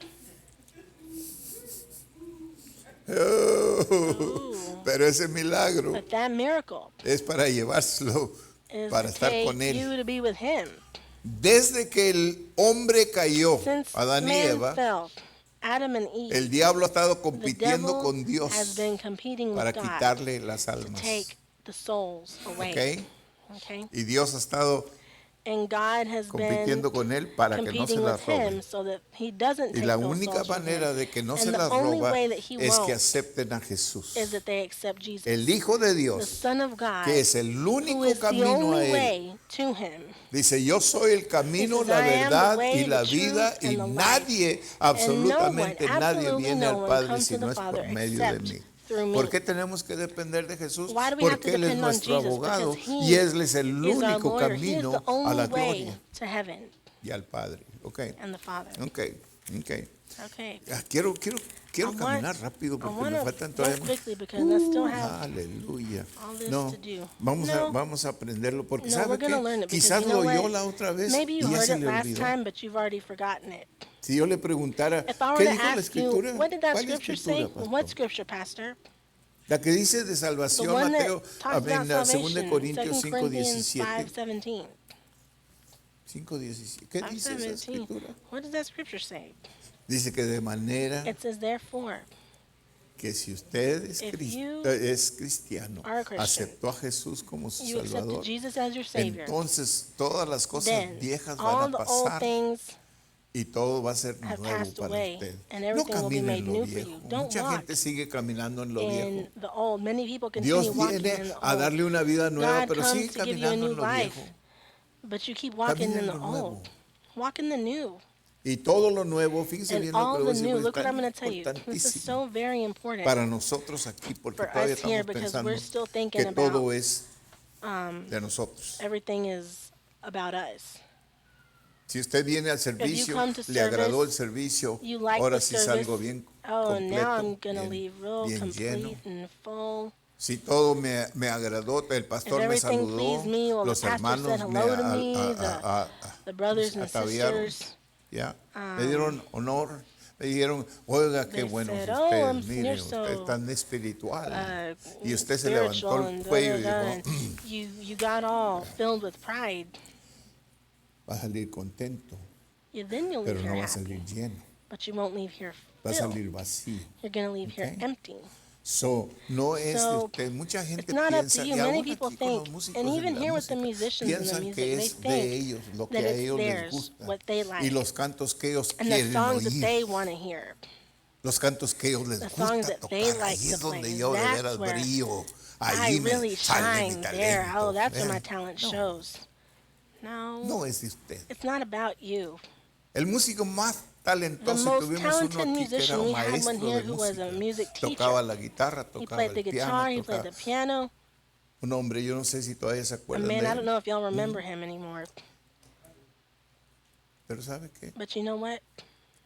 Oh, pero ese milagro But that miracle es para llevárselo, is para to estar take con él. you to be with him. Desde que el hombre cayó, Since Adán y man Eva, fell, Adam and Eve, el diablo ha estado the compitiendo devil con Dios has been competing para with God quitarle las to almas. take the souls away. ¿Ok? Okay? Y Dios ha estado And God has been compitiendo con él para que no se competing las with him robe. so that he doesn't Y take la those única souls from manera him. de que no And se the las only roba way that he es que won't acepten a Jesús. is that they accept Jesus, El Hijo de the Dios, Son of God, que es el who único is the camino a only Él. way to him. Dice, yo soy el camino, He says, la "I am the verdad way, y la the vida, truth, y and the life. nadie, And absolutamente no one, nadie absolutely viene no al one Padre comes si to no the es por Father medio de except mí. through me." ¿Por qué tenemos que depender de Jesús? Why do we have to Porque Él es depend on nuestro Jesus? abogado Because he y Él es el is our único lawyer. He is the camino a only la way gloria to heaven y al Padre. Ok, and the Father. ok, ok. Okay. Quiero I want- caminar rápido I porque want me to faltan go todavía. quickly because I still have Aleluya. all this No, to do. vamos a No. vamos a aprenderlo porque No, ¿sabe we're going to qué? learn it because Quizás you know lo oyó what? la otra vez Maybe you y ya heard se it le last olvidó. time, but you've already forgotten it. Si yo le preguntara, If I were ¿qué to dijo la ask you, escritura? what did that ¿Cuál scripture say? escritura, What pastor? scripture, Pastor? La que dice de The salvación, one that Mateo, talks about 2 salvation, Corintios 2 Corinthians 5:17. 5:17. 5:17. ¿Qué dice esa 5:17. escritura? What does that scripture say? Dice que de manera It says, therefore, que si usted es, If you es cristiano, are a Christian, aceptó a Jesús como su you accepted Salvador, Jesus as your Savior, entonces todas las cosas then viejas all van a the old pasar things y todo va a ser have nuevo passed para away, usted. and No everything will be camine made en lo new for viejo. you. Don't Mucha walk gente sigue caminando en lo viejo. in the old. Many people continue Dios walking in viene the a old. darle una vida nueva, God pero comes sigue to give you a caminando new en lo life, viejo. but you keep walking Camina in en the lo nuevo. old. Walk in the new. Y todo lo nuevo, fíjense And bien lo que all le voy a the decir, new, porque look what es I'm tan going to tell you. This is importantísimo so very important para nosotros aquí, porque for todavía us here estamos because pensando we're still thinking que todo about es de nosotros. everything is about us. Si usted viene al servicio, come to le agradó el service, servicio, you like ahora the sí service, salgo bien oh, now I'm completo, going to bien, leave real bien complete lleno. and full. Si todo me agradó, el pastor If me everything saludó, pleased me, well, the los pastor hermanos said hello to me, a- The brothers and ataviaron, sisters, ¿ya? Me dieron honor, me dijeron, oiga, qué they buenos said, ustedes, "Oh, mire, you're usted es so, tan espiritual. Y usted se spiritual levantó el and cuello y da, da, dijo, da, and you got all filled with pride. va a salir contento. then you'll leave pero here no va a happy. salir lleno, But you won't leave here va a filled. salir vacío. You're going to leave here Okay. empty. So, no es de So, usted. Mucha gente It's not up piensa, to y you. Many aún people aquí con los think, músicos and en even la here with the música, musicians in the piensan music, que they es de think ellos, lo que that a it's ellos les theirs, gusta, what they like, y los cantos que ellos and the quieren songs that they oír, want to hear. los cantos que ellos les The gusta songs that they tocar. like Ahí to es donde play. yo de That's veras where brillo. I Allí me really sale mi shine there. talento. Oh, that's where my Vean. talent No, shows. No, no es de usted. it's not about you. El músico más The talentoso, most tuvimos talented uno aquí que era musician, un we had one maestro here de who was a música. music teacher. Tocaba la guitarra, He tocaba played the el guitar, piano, he played tocaba. the piano. Un hombre, yo no sé si todavía se A acuerdan man, de I don't él. know if y'all remember him anymore. Pero ¿sabe qué? But you know what?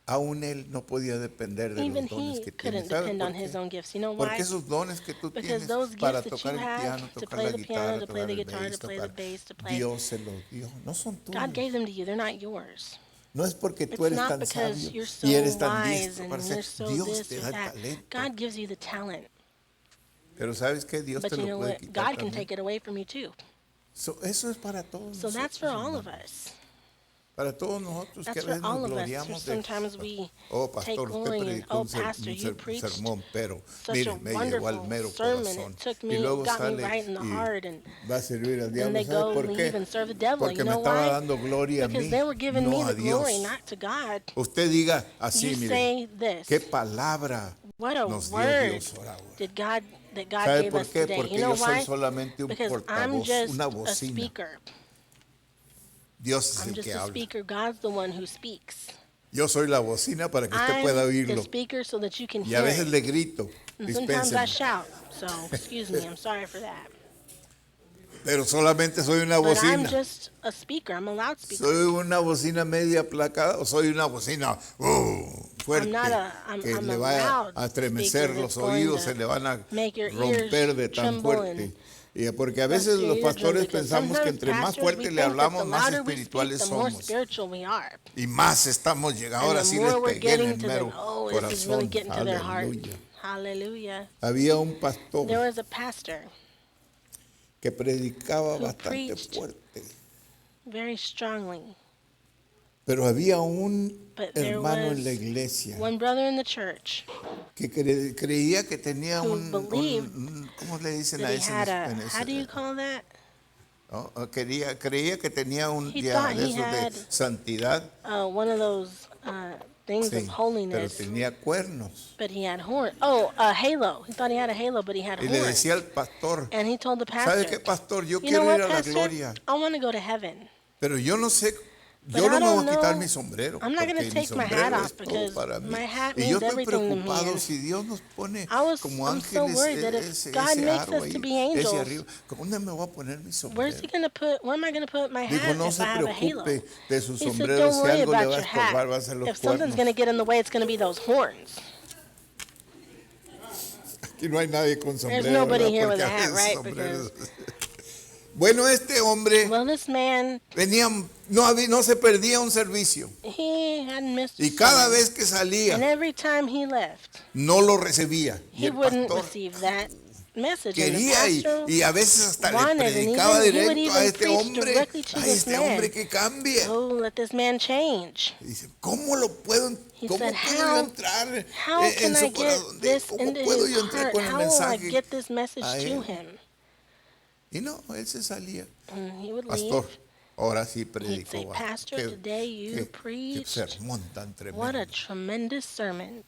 Aún él no podía depender de Even los dones he que tiene. couldn't ¿Sabe depend por on his qué? own gifts. You know Porque why? esos dones que tú Because tienes those para gifts that tocar you el have piano, to tocar play la the piano, guitarra, to play tocar the el guitar, bass, to play the tocar, bass, to play. Dios se los dio. No son God tuyos. gave them to you. They're not yours. No es porque tú It's eres not tan because sabio you're so y eres tan wise diestro para and hacer. you're so Dios this te or da el that. talento. God gives you the talent. Pero ¿sabes qué? Dios But te you lo know puede what? quitar God can también. take it away from you too. Eso es para todos So that's for nosotros, all of hermano. us. Para todos nosotros que a That's for veces nos all of us. gloriamos de... Sometimes we Oh, take pastor, glory usted in, predicó oh, un pastor, you preached sermón, pero such mire, a me llegó al wonderful mero sermon. corazón. It took Y me, luego got me sale right in the heart, and va a servir al then diablo. they ¿Sabe go por leave qué? and serve the devil. Porque You me know estaba why? dando gloria a Because mí, they were giving me no a the glory, Dios. not to God. Usted diga así, You mire, say this. qué palabra What a nos dio word Dios ahora. that God ¿Sabe gave por us qué? today. Porque You know yo soy why? solamente un Because I'm portavoz, just una a bocina. speaker. Dios es I'm el just que a habla. speaker. God's the one who speaks. Yo soy la bocina para que usted pueda I'm the oírlo. speaker so that you can Y a hear veces it. le grito, And sometimes I dispénseme. shout. So, excuse me, I'm sorry for that. Pero solamente soy una But I'm bocina. just a speaker. I'm a loudspeaker. ¿Soy una bocina media aplacada o soy una bocina fuerte que I'm le a va a loud estremecer speaker los that's going oídos, to se le van a make your romper de ears tan tremble fuerte? and Y porque a veces bust your los eardrums, pastores because pensamos que sometimes entre más pastors, we fuerte le think that hablamos, the más louder we speak, espirituales the more somos. spiritual we are. Y más estamos llegando. Ahora And the sí les more we're pegué en getting el to them, mero oh, this is really corazón. getting to their heart. Aleluya. Hallelujah. Había un pastor There was a pastor, que predicaba who bastante preached fuerte. very strongly. Pero había un But there hermano was en la iglesia one brother in the church que creía que tenía who un, believed ¿cómo le dicen that a he ese? had a, how do you call that? ¿No? Creía que tenía un He día thought de he esos de had santidad, One of those things sí, of pero holiness, tenía cuernos. but he had horn. Oh, a halo. He thought he had a halo, but he had Y le horns. decía al pastor, And he told the ¿sabe pastor, qué, pastor? Yo you know quiero what, ir a la pastor? gloria, I want to go to heaven. pero yo no sé, But yo I no me voy don't a quitar know. mi sombrero, I'm not porque gonna mi take my hat sombrero off es todo because para mí. my hat Y yo means estoy everything to me. preocupado And si Dios nos pone como I'm so ángeles worried that if ese God makes aro us to ahí, be ese angels, arriba. ¿Dónde me voy a poner mi Where's sombrero? he gonna put? Where am I gonna put my Dijo, hat no if se I have a halo? preocupe de su He said, sombrero, don't si worry algo le about va a your estorbar, va a hat. ser los If something's cuernos. gonna get in the way, it's gonna be those horns. Aquí no hay nadie con sombrero. There's nobody ¿verdad? here with Porque a hat, hay right? sombreros. Bueno, este hombre Well, this man, venía, no se perdía un servicio. he hadn't missed a Y cada sermon. vez que salía, And every time he left, no lo recibía. Y he el wouldn't pastor receive that message. And the quería pastor y a veces hasta le wanted, and predicaba even, he would directo a even este preach hombre. directly to Ay, this este man. hombre que cambie. Oh, let this man change. Y dice, ¿cómo lo puedo, He cómo said, puedo yo entrar How en can I su get corazón? this ¿Cómo into puedo his yo entrar heart? con el How will I mensaje get this message a to él? him? Y no, él se salía. And he would Pastor, leave. ahora sí He'd predicó. say, va. Pastor, Qué- today you qué preached. sermón tan What a tremendo. tremendous sermon.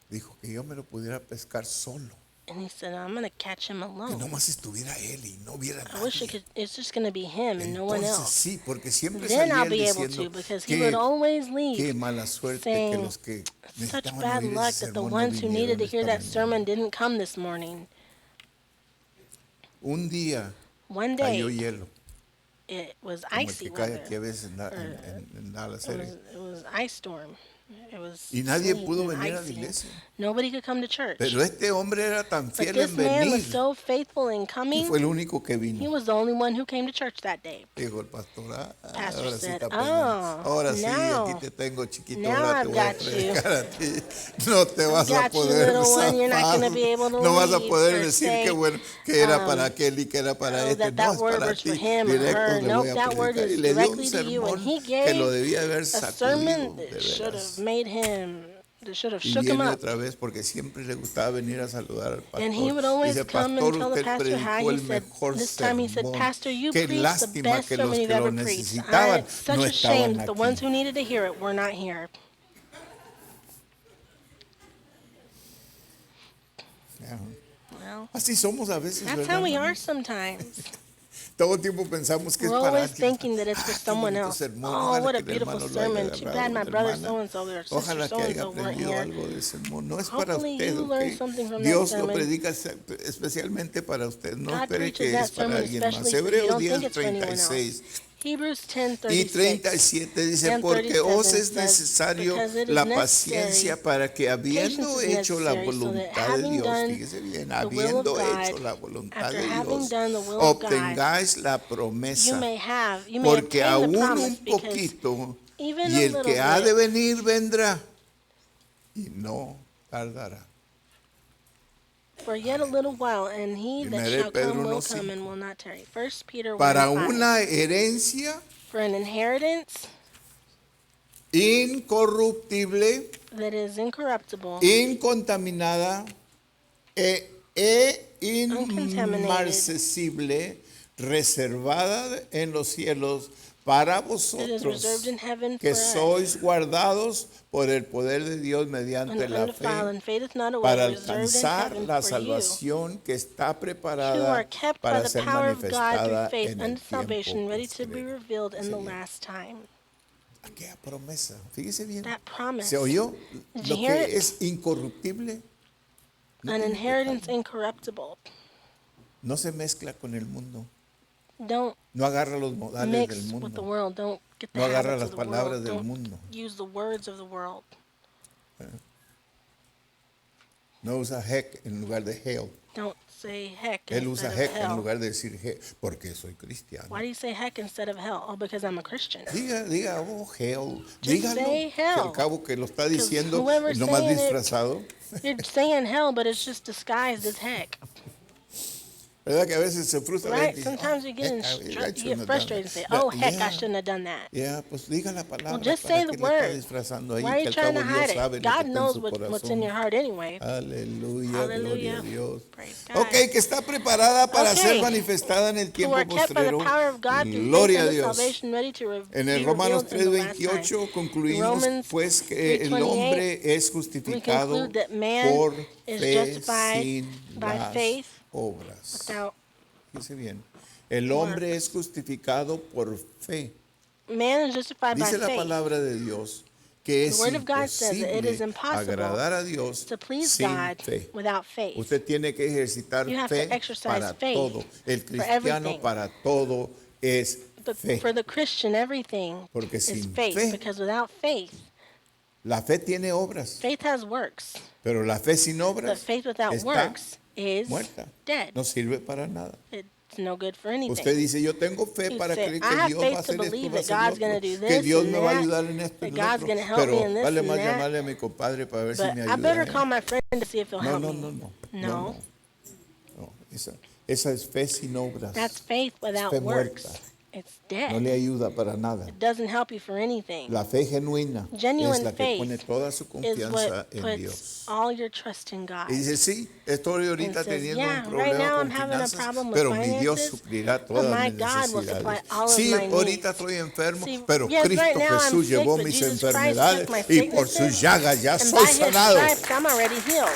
Dijo que yo me lo pudiera pescar solo. And he said, I'm going to catch him Que alone. nomás estuviera él y no hubiera I wish nadie. it's just going to be him and no one Entonces else. sí, porque siempre Then salía I'll él be able diciendo to, because he qué, would always qué leave mala suerte que saying, los que such necesitaban bad oír luck ese that the sermón no ones who needed vinieron to hear esta that sermon mañana. didn't come this morning. Un día One cayó day, hielo, it was como el icy que cae weather. aquí a veces en or Dallas. It was ice storm. It was Y nadie sleet pudo and venir a la icy. iglesia. Nobody could come to church. Pero este hombre era tan But fiel this en man venir was so faithful in y coming. fue el único que He vino. was the only one who came to church that day. Dijo el pastor, Pastor ahora sí said, está pegando. "Oh, Ahora sí, now- aquí te tengo chiquito, now ahora te I've voy a got you. predicar a ti. No te vas a got you, poder little one. You're not zafar. gonna be able to No vas a leave poder or decir say, que bueno, que era para aquel y que era para oh, este. that No, es word para was ti. for him or Directo her. le Nope, voy a that word predicar. Y is le dio un directly to you. And sermón he que lo gave debía haber a sacudido, sermon de that should veras. have made him, that should have Y shook him viene up. otra vez porque siempre le gustaba venir a saludar al pastor. And he would always Dice, come pastor, and tell the usted pastor how predicó he el said, mejor this time he said, sermón. Pastor, you Qué preached the lástima best que los sermon you've que lo ever preached. necesitaban It's such no a shame estaban that the ones aquí. who needed to hear it were not here. Ya. Well, Así somos a veces, that's ¿verdad, how we hermano? are sometimes. Todo el tiempo pensamos que es We're para always alguien. thinking that it's for Qué someone bonito else. sermón. Oh, Ojalá what a que el beautiful hermano lo haya sermon. Too agarrado, bad my la brother hermana. so-and-so or sister Ojalá que haya so-and-so weren't aprendido here. algo del sermón. No es para Hopefully usted, you ¿ok? learned something from that Dios lo sermon. predica especialmente para usted. No God espere preaches que that es para sermon alguien más. especially for you. Hebreos Don't think 10, it's for anyone else. 36 Hebrews 10:36. y 37 dice, And porque 37 os es says, necesario because it is la necessary, paciencia para que habiendo patience is hecho la necessary, so that voluntad de having Dios, done fíjese bien, the will of habiendo God, hecho la voluntad after de having Dios, done the will of God, obtengáis la you promesa, may porque obtain the aún promise un because poquito even y a el little que ha de bit, venir vendrá y no tardará. for yet a little while, and he that Primera de shall Pedro come will 1:5. come and will not tarry. 1 Peter Para 1:5. una herencia For an inheritance incorruptible, that is incorruptible, incontaminada inmarcesible, reservada en los cielos para that is vosotros, reserved in heaven que for us, sois guardados por el poder de Dios mediante la undefiled fe, and fadeth not away, para reserved in alcanzar heaven la for you, salvación que está who are preparada kept by para the ser power of God through manifestada faith en el unto salvation, tiempo ready to be postrero. revealed in the Señor. last time. Aquella promesa, fíjese bien, That promise, ¿se oyó? Did Lo you hear que it? es incorruptible no an tiene inheritance pecado. incorruptible. No se mezcla con el mundo. Don't No agarra los modales mix del with the mundo. world. Don't get the No agarra habits las of the palabras world. del Don't mundo. use the words of the world. No usa heck en lugar de hell. Don't say heck Él usa instead heck of en hell. lugar de decir heck, porque soy cristiano. Why do you say heck instead of hell? Oh, because I'm a Christian. Diga, oh, hell. Just Dígalo. say Que hell. al cabo que lo está 'Cause diciendo, whoever's nomás saying it- disfrazado. You're saying hell, but it's just disguised as heck. ¿Verdad que a veces se frustra? la Right? gente y dice, Sometimes you get, heck, I you shouldn't get have frustrated and done say, that. oh, heck, I Yeah. shouldn't have done that. Ya, pues diga la palabra. Well, just ¿para say qué the le está word. disfrazando ahí? Why are Que you al trying cabo to Dios hide sabe it? lo que God está en knows su what's corazón. in your heart anyway. Aleluya, Hallelujah. gloria a Dios. Praise God. Ok, que está preparada para Okay. ser manifestada en el Who tiempo are kept by the postrero. power of God through Gloria a faith unto Dios. salvation, ready to En be el Romanos revealed in the last time. 3:28 concluimos Romans pues que el 3:28, hombre es we justificado conclude that man por is fe justified sin by las faith obras. without Fíjese bien. El hombre es justificado por fe. man is justified by Dice la faith. palabra de Dios que es The word of God says that it is imposible impossible agradar a Dios to please sin God fe. without faith. Usted tiene que ejercitar You have fe to exercise para faith todo. El for cristiano everything. para todo es fe. For the Christian, everything Porque is sin faith, fe- because without faith, La fe tiene obras, faith has works. pero la fe sin But obras faith without está works is muerta. dead. No sirve para nada. It's no good for anything. Usted dice, yo tengo fe You para say, creer I que have Dios faith va a to hacer esto, believe va a that hacer God's lo gonna otro, do que this Dios and me va a that, ayudar en esto y that en lo God's otro. gonna help me Pero in this vale and más that. llamarle a mi compadre para ver si me But ayuda. I better ¿eh? call my friend to see if he'll No, help no, me. no, no. No. No. Esa es fe sin obras. That's faith without fe works. muerta. It's dead. No le ayuda para nada. It doesn't help you for anything. La fe genuina Genuine es la que faith pone toda su Is confianza what en puts Dios. all your trust in God. Y dice, sí, estoy ahorita And says, teniendo yeah, un right problema now con I'm having a finanzas, problem with pero mi Dios finances, suplirá but todas my mis God will supply necesidades. all of Sí, my ahorita needs. estoy enfermo, See, pero yes, Cristo right now I'm Jesús sick, llevó but mis Jesus Christ enfermedades took my y por sicknesses, sus llagas ya and soy by His sanado. stripes I'm already healed.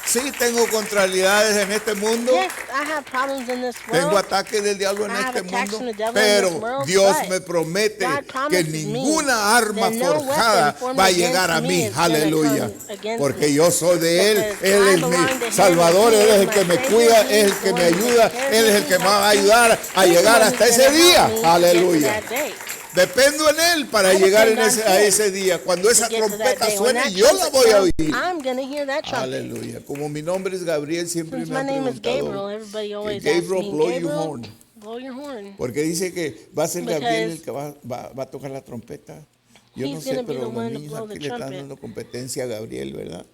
Sí, tengo contrariedades en este mundo. Yes, I have problems in this Tengo world. ataques del diablo en I have este attacks mundo, from the devil in pero this world, Dios but me promete God que promises me ninguna arma that no forjada weapon formed va a llegar a against mí, me is gonna aleluya, come against porque me. yo soy de Él, Because Él I es belong to mi Him, Salvador, He Él es is el my que me Savior, cuida, He Él es is el the que one me who ayuda, takes care of Él es me, el que He me va a helps me. ayudar a He's the llegar one hasta who's ese gonna help día, me to get to aleluya. that day. Dependo en Él para I llegar depend on a Him ese día. Cuando esa to get to that trompeta day. When suene, that yo la trumpet voy a sounds, oír. I'm going to hear that trumpet. Aleluya. Como mi nombre es Gabriel, siempre Since me my han name is Gabriel, preguntado everybody que always asks Gabriel, me, blow your Gabriel, horn. blow your horn. Porque dice que va a ser Gabriel el Because que va a tocar la trompeta. Yo no he's sé, gonna be pero the los one to niños blow aquí the le están trumpet. dando competencia a Gabriel, ¿verdad?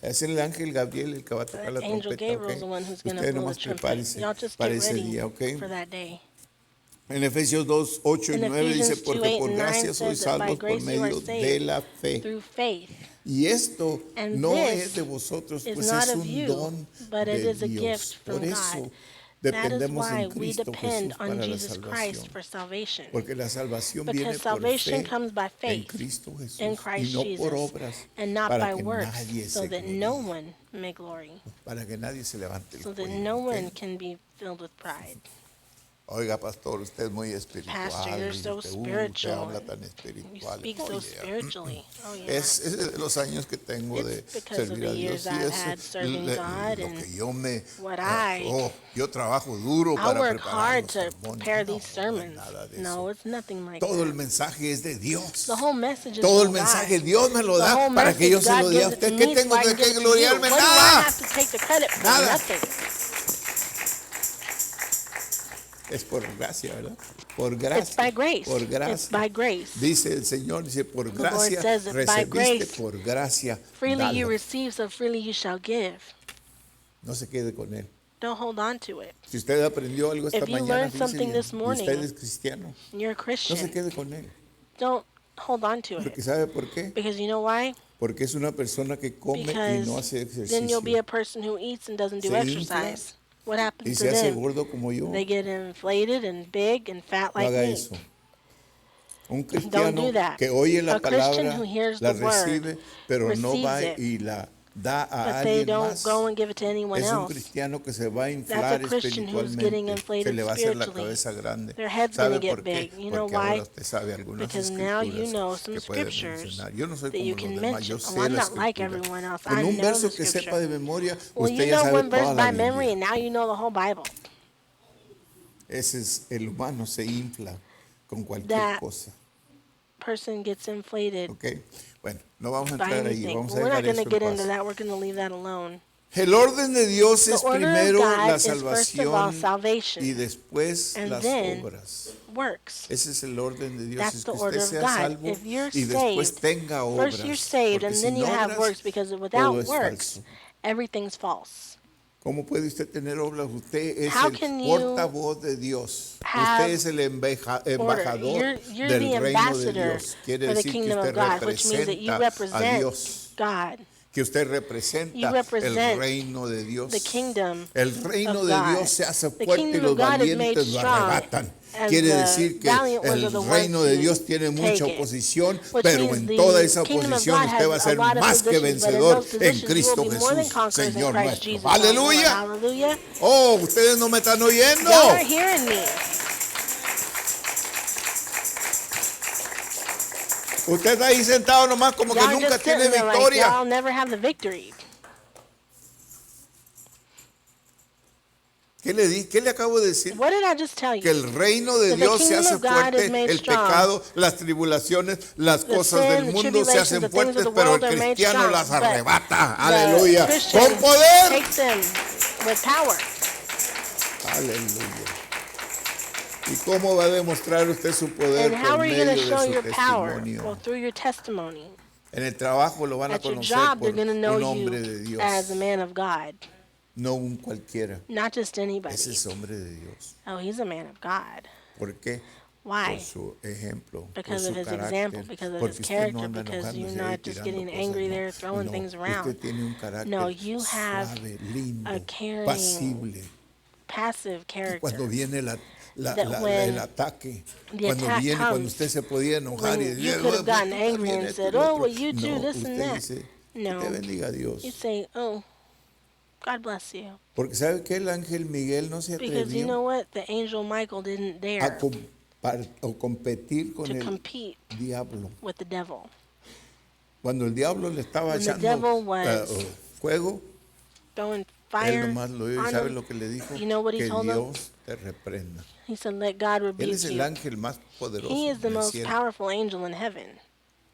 Es el ángel Gabriel el que va a tocar la Angel trompeta, Gabriel's ¿ok? the one who's going to Ustedes blow the nomás trumpet. prepárense Y'all just para get ese ready día, ¿ok? for that day. En Efesios 2, 8 y In 9 dice, Ephesians 2, porque 8 por and 9 gracia sois says that by salvos por grace you are medio de saved la fe. through faith. Y esto And no this es de vosotros, is pues not es of un you, don but it de is a Dios. gift from Por eso God. That is dependemos why en we Cristo depend Jesús on para la Jesus Christ salvación. for salvation. Porque la salvación viene Because por salvation fe comes by en faith Cristo Jesús in y Christ no por Jesus, obras and not para by que works, nadie so se that no gloríe, one may glory, para que nadie se levante el so that cuello, no ¿ok? one can be filled with pride. Oiga, pastor, usted es muy espiritual. Pastor, you're so usted spiritual. habla tan You espiritual. speak so Oye, spiritually. Oh, yeah. es de los años que tengo de It's because of servir the a years Dios y I've es had serving God lo and que yo me what yo trabajo duro I para work preparar hard los to sermones. prepare No, these no es sermons. nada de No, eso. it's nothing like Todo el that. mensaje es de Dios. The whole message is Todo el from mensaje God. Dios me lo The da whole para que yo message, se lo God diga a gives it to usted. ¿Qué me so tengo I can de give qué it to you. gloriarme? What do I Nada. have to take the credit for? Nada. Nothing. Es por gracia, ¿verdad? Por It's gracia. by grace. Por It's gracia. by grace. Dice el Señor, dice, por Lord gracia says that by recibiste, grace, por gracia Freely you dalo. receive, so freely you shall give. No se quede con él. Don't hold on to it. Si usted aprendió algo esta If you mañana, learned fíjese something bien, this y morning, usted es cristiano, You're a no se Christian. quede con él. Don't hold on to Porque it. ¿sabe por qué? Because you know why? Porque es una persona que come y Because no hace then you'll be ejercicio. a person who eats and doesn't do Se exercise. What Y happens to se hace them? gordo como yo. They get inflated and big and fat No like haga me. eso. Un Don't cristiano do that. que oye la A Christian palabra, who hears la the word, recibe, pero no receives va it, y la da a but they alguien don't más. go and give it to anyone Es un else. cristiano que se va a That's inflar a Christian who's getting espiritualmente. Se inflated le va a hacer la spiritually. cabeza grande. Their head's ¿Sabe gonna get por qué? big. You know Porque ahora why? usted sabe algunas Because now you escrituras know some que puede scriptures mencionar. Yo no soy that como you los can demás, yo mention. sé Oh, I'm la not like escritura. everyone else. Con I un know verso the que sepa scripture. de memoria, Well, usted you ya know sabe one verse toda la by memory, Biblia. and now you know the whole Bible. Ese es el humano, se infla con cualquier That cosa. Person gets inflated ¿Ok? Bueno, no vamos a by entrar ahí, anything. vamos a We're not dejar going to eso get en into paz. that. We're going to leave that alone. El orden de Dios The es order of primero God la is first of all salvación salvation, y después and las then obras. works. Ese es el orden de Dios, That's es the que order usted of sea God. salvo If you're y después saved, tenga obras. first you're saved, Porque and then sin you have obras, works, because todo without es works, falso. everything's false. ¿Cómo puede usted tener obras? Usted es How el can you portavoz de Dios. have Usted es el embajador You're del the reino de ambassador Dios. Quiere for the decir que kingdom usted of God, which means that you representa a represent Dios. God, Que usted representa You el represent reino de Dios. the kingdom El reino of de God. Dios se hace The fuerte y kingdom los of God is made valientes lo strong, arrebatan. and Quiere the decir que valiant ones are el the ones reino de who Dios tiene mucha take it. oposición, Which pero means en the toda esa kingdom of oposición God usted va a has ser a lot of más que positions, but in vencedor those en positions you Cristo will be more than Jesús, conquerors in Señor Christ nuestro. Jesus. our Lord. Aleluya. Hallelujah. Oh, ustedes no me están oyendo. Y'all are hearing me. Usted está ahí sentado nomás como que Y'all are nunca just tiene sitting there like victoria. y'all never have the victory. ¿Qué le acabo de decir? What did I just tell Que you? el reino de That the Dios se kingdom hace of God fuerte, is made el strong. pecado, las tribulaciones, las The cosas sin, del the mundo se hacen tribulations, the things of fuertes, the pero el world are made cristiano strong, las but arrebata. The Aleluya. Christian Con poder. takes them with power. Aleluya. ¿Y cómo va a demostrar usted su poder And how por are you going medio to de show su your power? testimonio? Well, through your testimony. En el trabajo lo van a At your conocer job, por they're going to know un hombre you de Dios, as a man of God, no un cualquiera. not just anybody. Ese es hombre de Dios. Oh, he's a man of God. ¿Por qué? Why? Por su ejemplo, por Because su of his carácter, example, because of porque his usted no character, anda because you're enojándose ahí not just tirando getting cosas, angry no. there, throwing No, things around. usted tiene un carácter No, you have suave, lindo, a caring, pasible. passive Y cuando character. viene That when el ataque, the cuando attack viene, cuando comes, usted se podía enojar when y you decir, could have gotten "Tú angry también and esto y said, lo oh, otro". well, you do No, this and usted that. dice, No. que te bendiga Dios. You say, oh, God bless you. Porque sabe que el ángel Miguel no se Because you atrevió know what? The angel Michael didn't a dare competir con to el compete diablo. with the devil. Cuando el diablo le estaba When the echando devil was fuego, throwing fire nomás lo oyó y on ¿sabe him. lo que le dijo? You know what he Que told him? Dios te reprenda. He said, let God Él rebuke es el you. ángel más poderoso He is the del most cielo. powerful angel in heaven.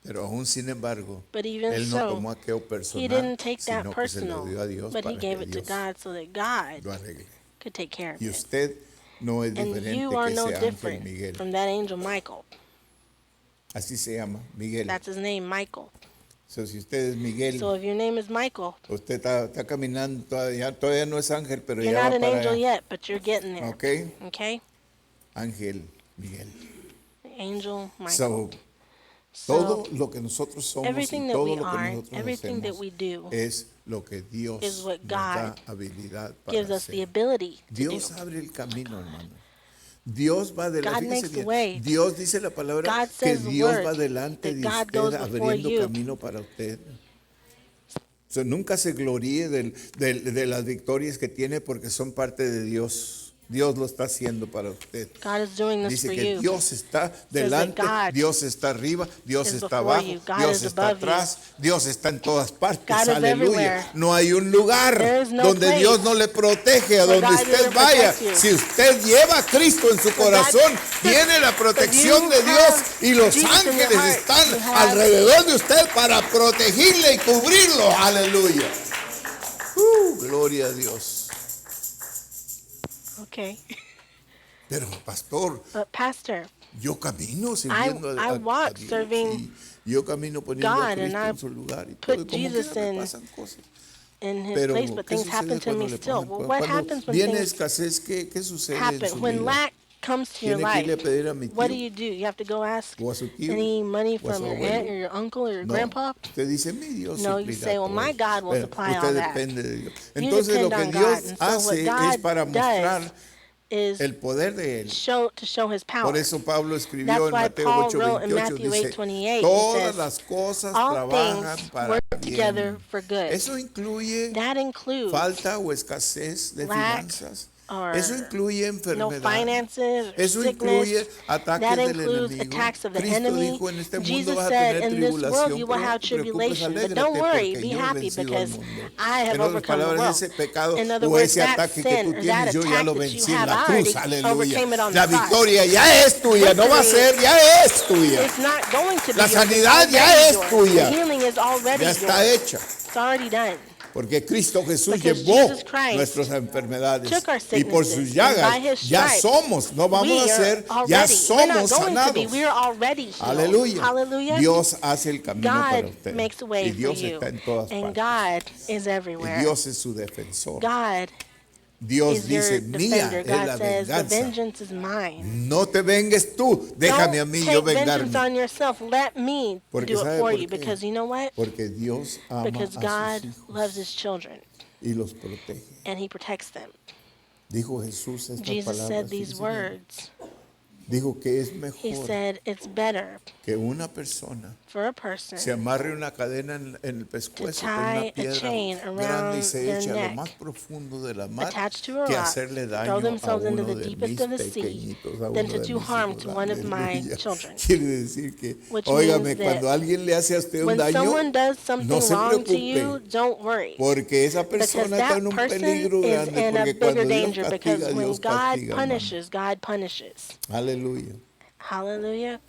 Pero aún sin embargo, But even él no so, tomó aquello he personal, didn't take that sino que se lo personal, dio a Dios but he para gave que it to Dios God so that God lo arregle. could take care of Y it. usted no es And diferente you que are no ese ángel different Miguel. from that angel Michael. Así se llama, Miguel. That's his name, Michael. So, si usted es Miguel, So if your name is Michael, usted está caminando, todavía no es ángel, pero you're ya not va an para angel allá. yet, but you're getting there. ¿Ok? Okay? Ángel Miguel. Angel Michael. So, So todo lo que nosotros somos y everything that todo we lo que are, nosotros everything that hacemos we do es lo que Dios is what nos da God habilidad para gives us the hacer. ability to Dios do. abre el camino, hermano. Dios va adelante. God makes the Fíjese way. bien. Dios dice la palabra God que says the Dios word va delante that de God usted goes before abriendo you. camino para usted. O sea, nunca se gloríe de las victorias que tiene porque son parte de Dios. Dios lo está haciendo para usted. God is doing this Dice for que you. Dios está that delante, God Dios está arriba, Dios is está before abajo, you, God Dios is está above you. atrás, Dios está en todas partes. God is Aleluya. everywhere. No hay un lugar There is no donde place Dios no le protege, a where donde God usted doesn't vaya. protect you. Si usted lleva a Cristo en su corazón, tiene la protección de Dios y los Jesus in your ángeles heart, están you have- alrededor de usted para protegerle y cubrirlo. Aleluya. Gloria a Dios. Okay. Pero pastor, But Pastor, yo camino sirviendo I a walk Dios, serving y yo camino poniendo a God, and Cristo I en su lugar y put todo, y como Jesus quiera me in pasan cosas. in his Pero place, but ¿qué things happen sucede to me cuando le still. pasan Well, cosas? what Cuando happens when viene things escasez, ¿qué sucede en happen? su When vida? lack comes to your Tiene que irle a life, pedir a mi what tío do? You have to go ask o a su tío any money o a su from your abuelo. aunt or your uncle or your No, grandpa? usted dice, mi Dios No, you suplirá say, well, todo my eso. God will Pero supply usted all that. depende de Dios. You Entonces lo depend que on Dios God. And so what hace God es para mostrar does is el poder de Él. to show his power. Por eso Pablo escribió That's en why Mateo Paul wrote in 8:28, Matthew dice, 8:28, he todas says, las cosas all trabajan things para work together bien. for good. Eso incluye That includes falta o escasez de lack finanzas. or Eso incluye no enfermedad. finances or Eso sickness. incluye ataques That del includes enemigo. attacks of the Cristo enemy. dijo, en este mundo Jesus vas a said, tener in this world tribulación, you will pero no have te preocupes, tribulation. But alégrate, don't worry, porque be yo he happy vencido al because mundo. I have En otras overcome the palabras, world. ese pecado In other o words, ese that ataque que sin tú or that tienes, yo ya attack lo that you vencí en have, la I already cruz. Aleluya. overcame it on the La cross. victoria ya es tuya, no va a Victory ser, ya es tuya. It's not going to be La yours, sanidad it's ya already es yours. tuya. The healing is already Ya está yours. hecha. It's already done. Porque Cristo Jesús Because llevó Jesus Christ nuestras enfermedades took our y por sus sicknesses, and by llagas his ya stripes, somos, no vamos we a are ser, already. ya We're not somos going to be. sanados. We are already healed. Aleluya. Hallelujah. Dios hace el camino para God usted. makes a way Y for Dios you. está en todas And partes. God is Y everywhere. Dios es su defensor. God Dios is your dice, mía defender. es God la says, the venganza. vengeance is mine. No te vengues tú, déjame a Don't mí yo take vengeance vengarme. on yourself. Let me Porque do it ¿sabe for por you. qué? Because you know what? Porque Dios ama Because a God sus hijos loves his children y los protege. and he protects them. Dijo Jesús estas Jesus said palabras. these fíjese bien. words. Dijo que es He mejor said it's better que una persona for a person se amarre una cadena en el pescuezo con una tie a piedra chain grande around y se their eche a lo neck, más profundo de la mar attached to a que rock, hacerle daño throw a themselves into uno the de deepest mis of the sea, pequeñitos, a than uno to de do mis harm hijos. to one of my Aleluya. children. Quiere decir que, Which óigame, means that cuando alguien le hace a usted un When daño, someone does something no se wrong to you, preocupe, don't worry. porque esa Because persona está that en un person peligro is grande, in a porque bigger cuando Dios danger. Because castiga, when Dios God castiga, hermano. punishes, God punishes. Aleluya. Hallelujah.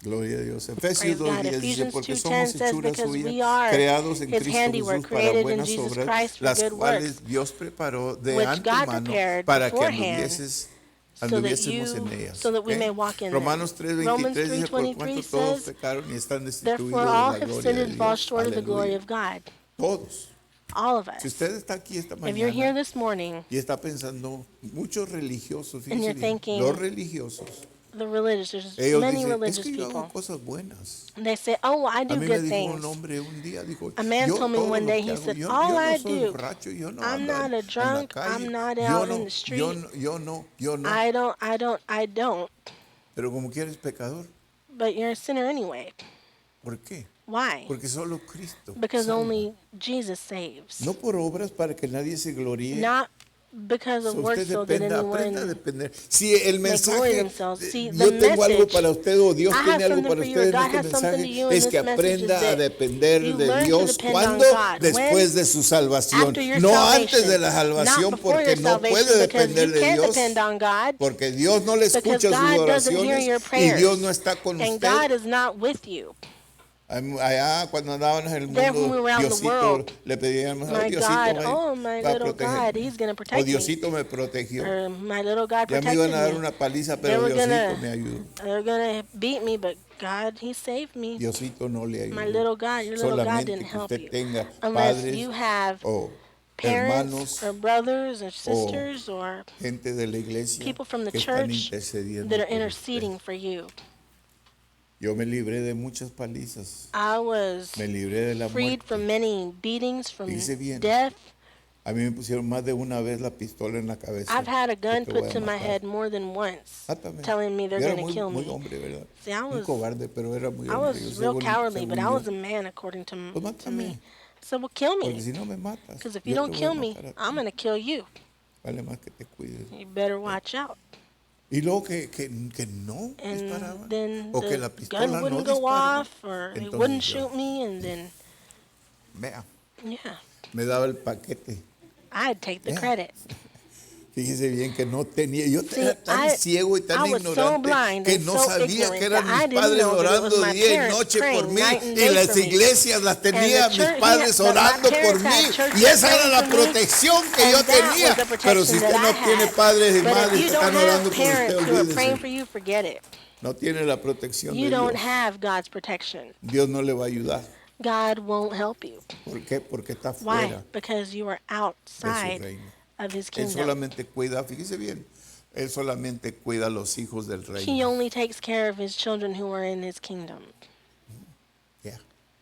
Gloria a Dios. Praise Efesios God. 2:10 dice, Ephesians porque 2:10 somos says, hechura because we suya, are creados en his Cristo handiwork, Jesús para created in buenas Jesus obras, Christ for las good cuales works, Dios preparó de which God antemano prepared para que beforehand anduviésemos en so ellas. that we ¿ok? may walk in them. Romanos Romans 3:23 dice, por 3:23 cuanto todos says, pecaron y están destituidos therefore de all la have gloria sinned de and fall Dios. short of the glory Aleluya. of God. Todos. All of Si us. usted está aquí esta If you're here mañana this morning, y está pensando, muchos religiosos, And you're fíjense bien, thinking, los religiosos, the religious, there's ellos many dicen, es religious que yo hago people. cosas buenas. They say, oh, I A do mí me good dijo things. un hombre un día, dijo, A man yo told me todo one lo day, que he hago, said, yo all no I soy do, borracho, yo no I'm ando not a en la drunk, calle, I'm not yo out no, in the street. yo no, I don't. pero como quieres pecador, But you're a sinner anyway. ¿por qué? Why? Porque solo Cristo Because salva. only Jesus saves. No por obras para que nadie se gloríe, Not because of works, Usted so that dependa, aprenda a anyone depender. Si el may glory mensaje, themselves. See, the yo tengo algo message, para usted o Dios I tiene have algo something para for you, usted or en God este has something to mensaje, you in es this que message, is aprenda a that depender you de learn to Dios. depend ¿Cuándo? on God. Después When? de su salvación. After your No antes salvation, de la salvación, not before porque your no puede salvation, because depender you de can't Dios. depend on God, Porque Dios no le because escucha sus God doesn't hear oraciones your y Dios prayers, no está con and usted. God is not with you. Allá cuando andábamos en el There when mundo, we were out in the Diosito world, le pedíamos, my Diosito God, me oh my va a little God, protegerme. He's going to O protect me. Diosito me protegió. Or my little God Ya me protected iban a dar me. una paliza, They pero were Diosito me ayudó. gonna beat me, but God, He saved me. Diosito no le My ayudó. little God, your little God Solamente didn't que help usted you. tenga Unless padres you have o parents hermanos or brothers or o sisters or gente de la iglesia people from the que están church intercediendo that are por usted. interceding for you. Yo me libré de muchas palizas. I was Me libré de la freed muerte. from many beatings, from Fíjese bien. death. A mí me pusieron más de una vez la pistola en la cabeza. I've had a que gun te voy put a to my matar. head more than once, Mátame. telling me they're Yo era going to kill muy me. hombre, ¿verdad? See, I Muy was cobarde, pero era muy I hombre. was real cowardly, but I según was yo. a man according to, Pues to me. mátame, So, well, kill porque me. si no me matas, Because if you yo don't te voy a kill me, matar a ti. I'm going to kill you. Vale más que te cuides. You better watch out. Y luego que no And disparaban, then o que the la pistola gun no wouldn't go disparaba. off, or they Entonces wouldn't yo, shoot me, and then, vea, yeah, me daba el paquete. I'd take the Yeah. credit. Fíjese bien que no tenía, yo See, era tan ciego y tan I was so ignorante blind que and no so sabía ignorant que eran that I mis didn't padres know that it was orando my día y parents noche por praying mí night and y day las for me. iglesias las tenía And the mis church- padres that my orando por parents mí had churches y esa era praying la for me, protección que and yo that tenía. was the Pero si protection usted that no I tiene had. padres y But madres if que you don't están orando have por usted, parents who are praying for olvídese. you, forget it. No tiene la protección You de don't Dios. have God's protection. Dios no le va a ayudar. God won't help you. ¿Por qué? Porque está Why? fuera Because you are de su outside reino. of His Él kingdom. solamente cuida, fíjese bien, Él solamente cuida a los hijos del He reino. only takes care of His children who are in His kingdom. Yeah.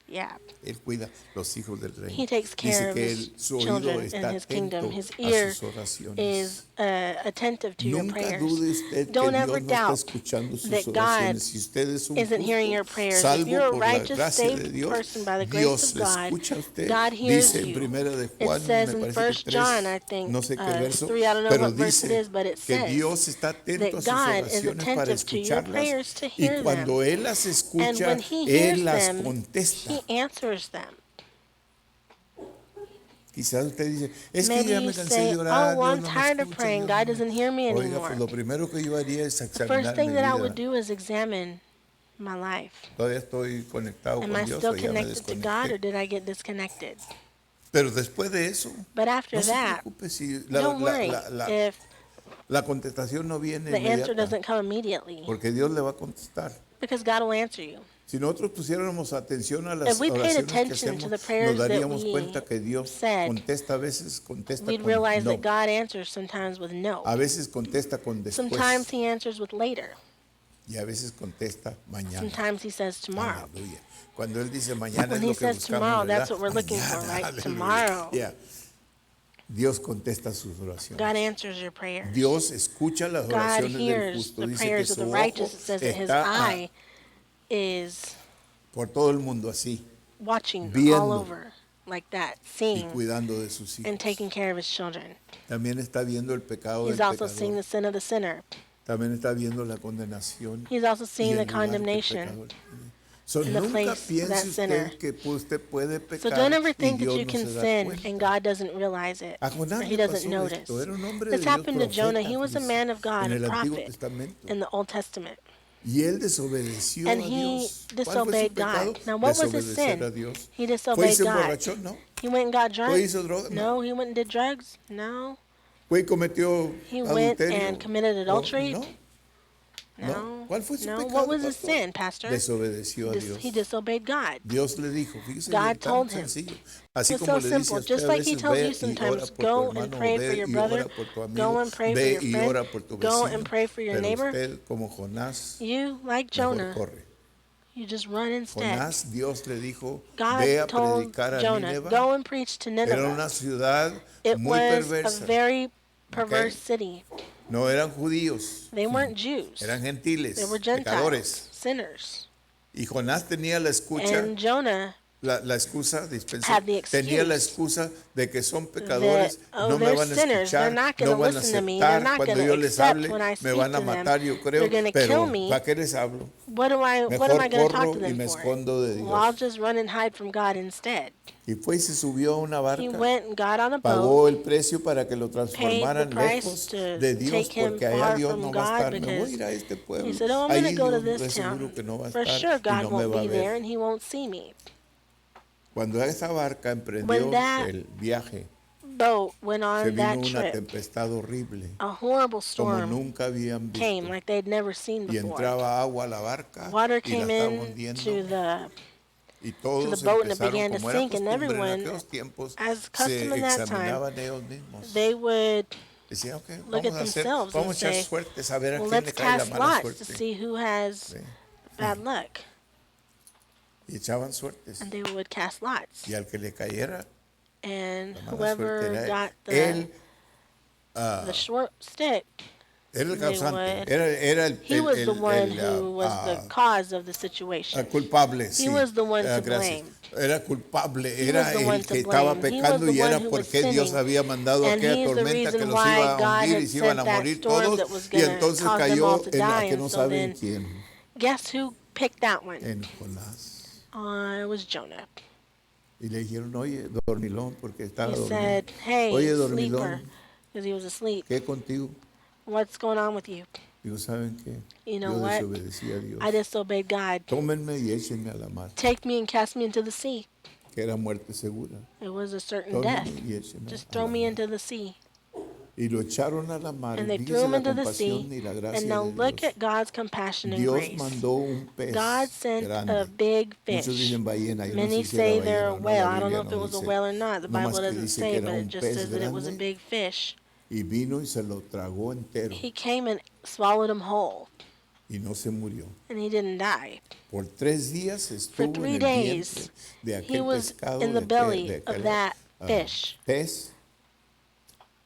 Yeah. Él cuida los hijos del reino. He takes care Dice of que His su oído children in está His kingdom. atento His a ear sus oraciones. is attentive to your Nunca prayers. dude usted que Don't Dios ever no está doubt escuchando sus that God oraciones. Si usted es un isn't hearing your justo, prayers. If salvo you're a por la righteous, gracia de saved Dios, person by the grace Dios of le God, escucha a usted. God hears Dice en you. Primera de It Juan, says me in parece que 1 John, I 3, think, no sé qué verso, 3, I don't know pero what verse it dice is, but it que says Dios está atento that a sus God is oraciones para attentive to your escucharlas prayers to y hear cuando them. Él las And escucha, when He hears Él las them, contesta. He answers them. Quizás usted dice, es que Maybe ya you me cansé say, de orar, oh, Dios I'm no me tired of escucha, praying. Dios God no me-". doesn't hear me Oiga, anymore. pues lo primero que yo haría es The first examinar thing mi that I vida. would do is examine my life. Todavía estoy conectado Am con I Dios still o ya me connected to God, or desconecté. did I get disconnected? Pero después de eso, But after no se that, preocupe si don't worry if la contestación no viene the answer inmediata, doesn't come immediately, porque Dios le va a contestar. because God will answer you. Si nosotros pusiéramos atención a If las we paid oraciones que attention to hacemos, the prayers nos that daríamos we cuenta que Dios said, contesta a veces, contesta We'd con realize no, that God answers sometimes with no. a veces contesta con Sometimes después He answers with later. y a veces contesta mañana. Sometimes He says tomorrow. Aleluya. Cuando él dice mañana When es He lo que says buscamos, tomorrow, ¿verdad? that's what we're looking for, Mañana, right? aleluya. Tomorrow. Yeah. Dios contesta sus oraciones. God answers your prayers. Dios escucha las God oraciones del hears justo. the Dice que prayers of su the ojo righteous. It says that His está eye is por todo el mundo así watching viendo all over like that, y seeing cuidando de sus and hijos. taking care of His children. También está viendo el pecado He's del also seeing the pecador. sin of the sinner. También está viendo la condenación. He's also y seeing el the lugar que el condemnation. pecador tiene. So, in the nunca place of piense that sinner. usted que usted puede pecar So don't ever y think that Dios you no can se da sin cuenta. and God doesn't realize it, A Jonás or He le doesn't pasó notice. esto. Era un hombre de This Dios, happened to Jonah. profeta, He was a fíjese, man of God, en a el Antiguo prophet Testamento. in the Old Testament. Y él desobedeció And a he Dios. ¿Cuál fue su disobeyed pecado? God. Now, what was his Desobedecer sin? a Dios. He ¿Fue y disobeyed se God. emborrachó? No. He went and got ¿Fue y drunk? hizo droga? No. He went and did drugs? No. ¿Fue y cometió He went adulterio? and committed adultery? No. No. ¿Cuál fue su No. pecado, What was his pastor? sin, Pastor? Desobedeció a Dios. He disobeyed God. Dios le dijo, fíjese God bien, tan told him. sencillo. Así It's como so le dice a simple. usted Just a like He veces, tells ve you y ora sometimes, por tu go and hermano, pray ve for your y brother, ora por tu amigo, go and pray for ve your y friend, ora por tu go vecino. and pray for your Pero neighbor. usted, como Jonás, You, like mejor Jonah, corre. you just run instead. Jonás, Dios le dijo, God ve a told predicar a Jonah, Nínive. go and preach to Era Nineveh. una ciudad It muy was perversa. a very perverse city. No eran judíos, They weren't Jews. eran gentiles, They were Gentiles, pecadores. sinners. Y Jonás tenía la escucha, And Jonah la excusa, dispensa, had the tenía la excuse excusa de que son pecadores, that, no me they're van a sinners, they're escuchar, not no going to van a listen to me, they're aceptar not cuando going yo to les accept hable, when I me speak van a to them, matar, yo creo, they're going to pero kill me. ¿para qué les hablo? What am I Mejor going to talk corro to y them me for? escondo de Well, I'll Dios. just run and hide from God instead. Y fue y se subió a una He barca, went and got on a boat, pagó el precio para que lo paid the transformaran price lejos to de Dios, take him porque allá far Dios from no va a God, estar. Me voy a because ir a este he pueblo, said, oh, I'm going to ahí go to Dios this es seguro town. que no va a For estar sure y God no me won't va a be there ver. and he won't see me. Cuando esa barca When emprendió that el viaje, boat went se on vino that una trip, tempestad horrible, a horrible como storm nunca habían came visto. like they'd never seen Y before. entraba agua a la barca Water y la came estaba in hundiendo. Y to the todos boat and it empezaron, began to como era sink, and costumbre en everyone, aquellos tiempos, as se custom in that time, examinaban ellos mismos. they would Decían, ok, look at themselves and vamos a echar say, suertes a ver a well, quién le let's cae la cast mala lots to suerte. see who has Sí. bad luck. Y echaban suertes. And they would cast lots. Y al que le cayera And la mala suerte whoever era got él. the short stick, Era el they causante, would- era he was the one who was the cause of the situation. culpable, He sí. was the one to Gracias. blame. Era culpable, He era was the one el to que estaba blame. He was pecando the y one era who was porque Dios sinning. había mandado And aquella he's the tormenta que reason los why iba a God hundir had y se iban sent a that morir storm todos. that was Y going to entonces cause them cayó all to en la die. que And no so saben then, quién, guess who picked that one? en Jonás. It was Jonah. Y le dijeron, oye, dormilón, porque estaba He dormido. said, hey, Oye, sleeper, dormilón, because he was asleep. ¿qué contigo? What's going on with you? Digo, ¿saben qué? You know Yo what? desobedecí a Dios. I disobeyed God. Tómenme y échenme a la mar, Take me and cast me into the sea. que era muerte segura. It was a certain death. Tómenme y échenme Just a throw la me mar. into the sea. Y lo echaron a la mar. And Y they threw fíjese him la into the compasión sea. y la And gracia now de look Dios. at God's compassion and Dios grace. mandó un pez God sent a grande. big Muchos fish. dicen ballena. Yo no Many sé si era say they're a ballena o no. whale. La I don't know Biblia if it no was a dice. whale or not. The Nomás Bible que doesn't dice say, que but era it un just pez says that it was a grande. big fish. Y vino y se lo tragó entero. He came and swallowed him whole, Y no se murió. and he didn't die. Por 3 días For estuvo 3 en el days, vientre de he aquel was pescado, in the de belly aquel, of that ah, fish. pez.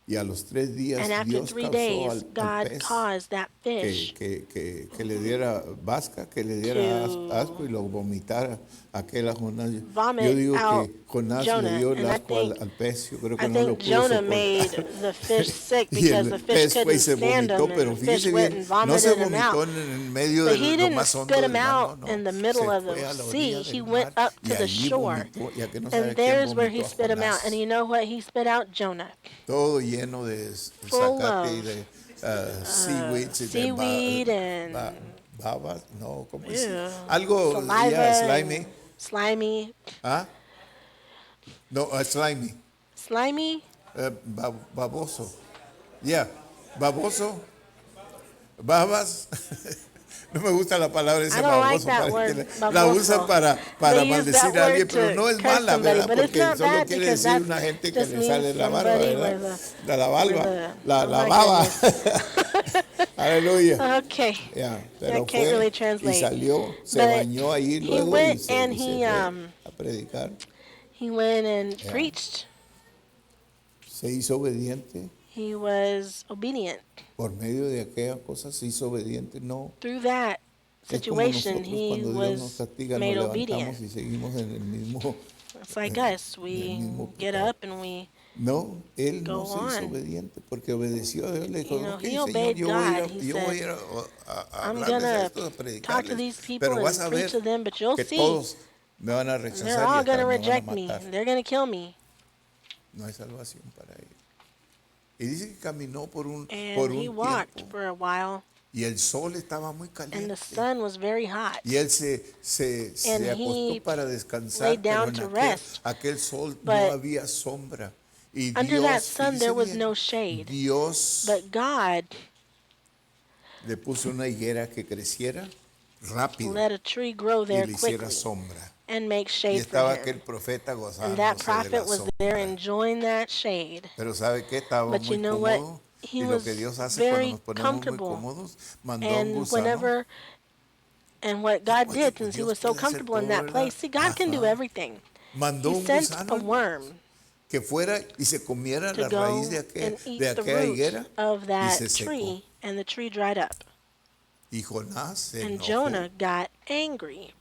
Y a los 3 días And after Dios 3 causó days, al God pez caused that fish que le diera vasca, que le diera to asco y lo vomitara aquel a Jonás. vomit Yo digo out que Jonás Jonah, le dio el and I asco think- al pez. Yo creo que I no lo think pudo Jonah soportar. made the fish sick Y because el the fish pez fue y couldn't se stand vomitó, him, pero and the fish fíjese went bien, and no se vomited him out. vomitó en medio But de he lo didn't más hondo spit del him mar, out no, no. in the middle Se of fue the a la sea. orilla He del went mar up y to the allí shore. vomitó, ya que no sabe And quién there's where he vomitó a spit him out. Jonás. And you know what? He spit out Jonah. Todo lleno de Full zacate y of, de seaweeds y de seaweed and babas, no, ¿cómo ew, dice? Algo, saliva yeah, and slimy. slimy. ¿Ah? No, slimy. Slimy? Baboso. Yeah, baboso. Babas. No me gusta la palabra esa I don't like baboso. that parece word, que la baboso. usan para They use maldecir that a alguien, word pero to no es curse mala, somebody, ¿verdad? but it's Porque not solo bad quiere because decir that una gente que just le means sale la barba, somebody ¿verdad? with La barba, with la oh my baba. goodness. Aleluya. Okay. Ya, I pero can't fue really y translate. salió, se But bañó ahí he luego y went se and fue a predicar. He went and Yeah. preached. Se hizo obediente. He was obedient. Por medio de aquella cosa se hizo obediente. No. Through that Es como situation, nosotros he cuando Dios nos was castiga, nos made levantamos obedient. y seguimos en el mismo. It's like us. We mismo get pecado. up and we, No, él no Go se hizo on. obediente porque obedeció a Dios. Le dijo, You know, ok, he Señor, obeyed yo voy a ir, God. He yo voy a, said, ir a I'm hablarles a gonna estos, a talk to predicarles, these people pero and vas a ver preach to them, but you'll que see. todos me van a rechazar They're y all hasta going to me van a reject me. matar. They're going to kill me. No hay salvación para ellos. Y dice que caminó por un And he walked tiempo for a while, y el sol estaba muy and caliente. the sun was very hot. Y él se And acostó he para descansar, laid pero down en to aquel, rest. aquel sol no But había sombra. Y under that Dios, sun fíjese there was bien, no shade. Dios But God le puso una higuera que creciera rápido let a tree grow y there le hiciera quickly sombra. and make Y shade estaba for aquel him. profeta And that gozándose de la prophet was there sombra. enjoying that shade. Pero ¿sabe qué? Estaba But muy you know what? cómodo. He Y lo was que Dios hace cuando very nos ponemos muy comfortable. cómodos, mandó a un And gusano. whenever, and what God Oye, did, pues since he Dios was so puede hacer comfortable in todo, that ¿verdad? place, see, God can do Ajá. everything. Mandó He un sent gusano a worm que fuera y se comiera to la go raíz de, and eat de the aquella root higuera of y that se secó. tree, and the tree dried up. Y Jonás se And enojó. Jonah got angry.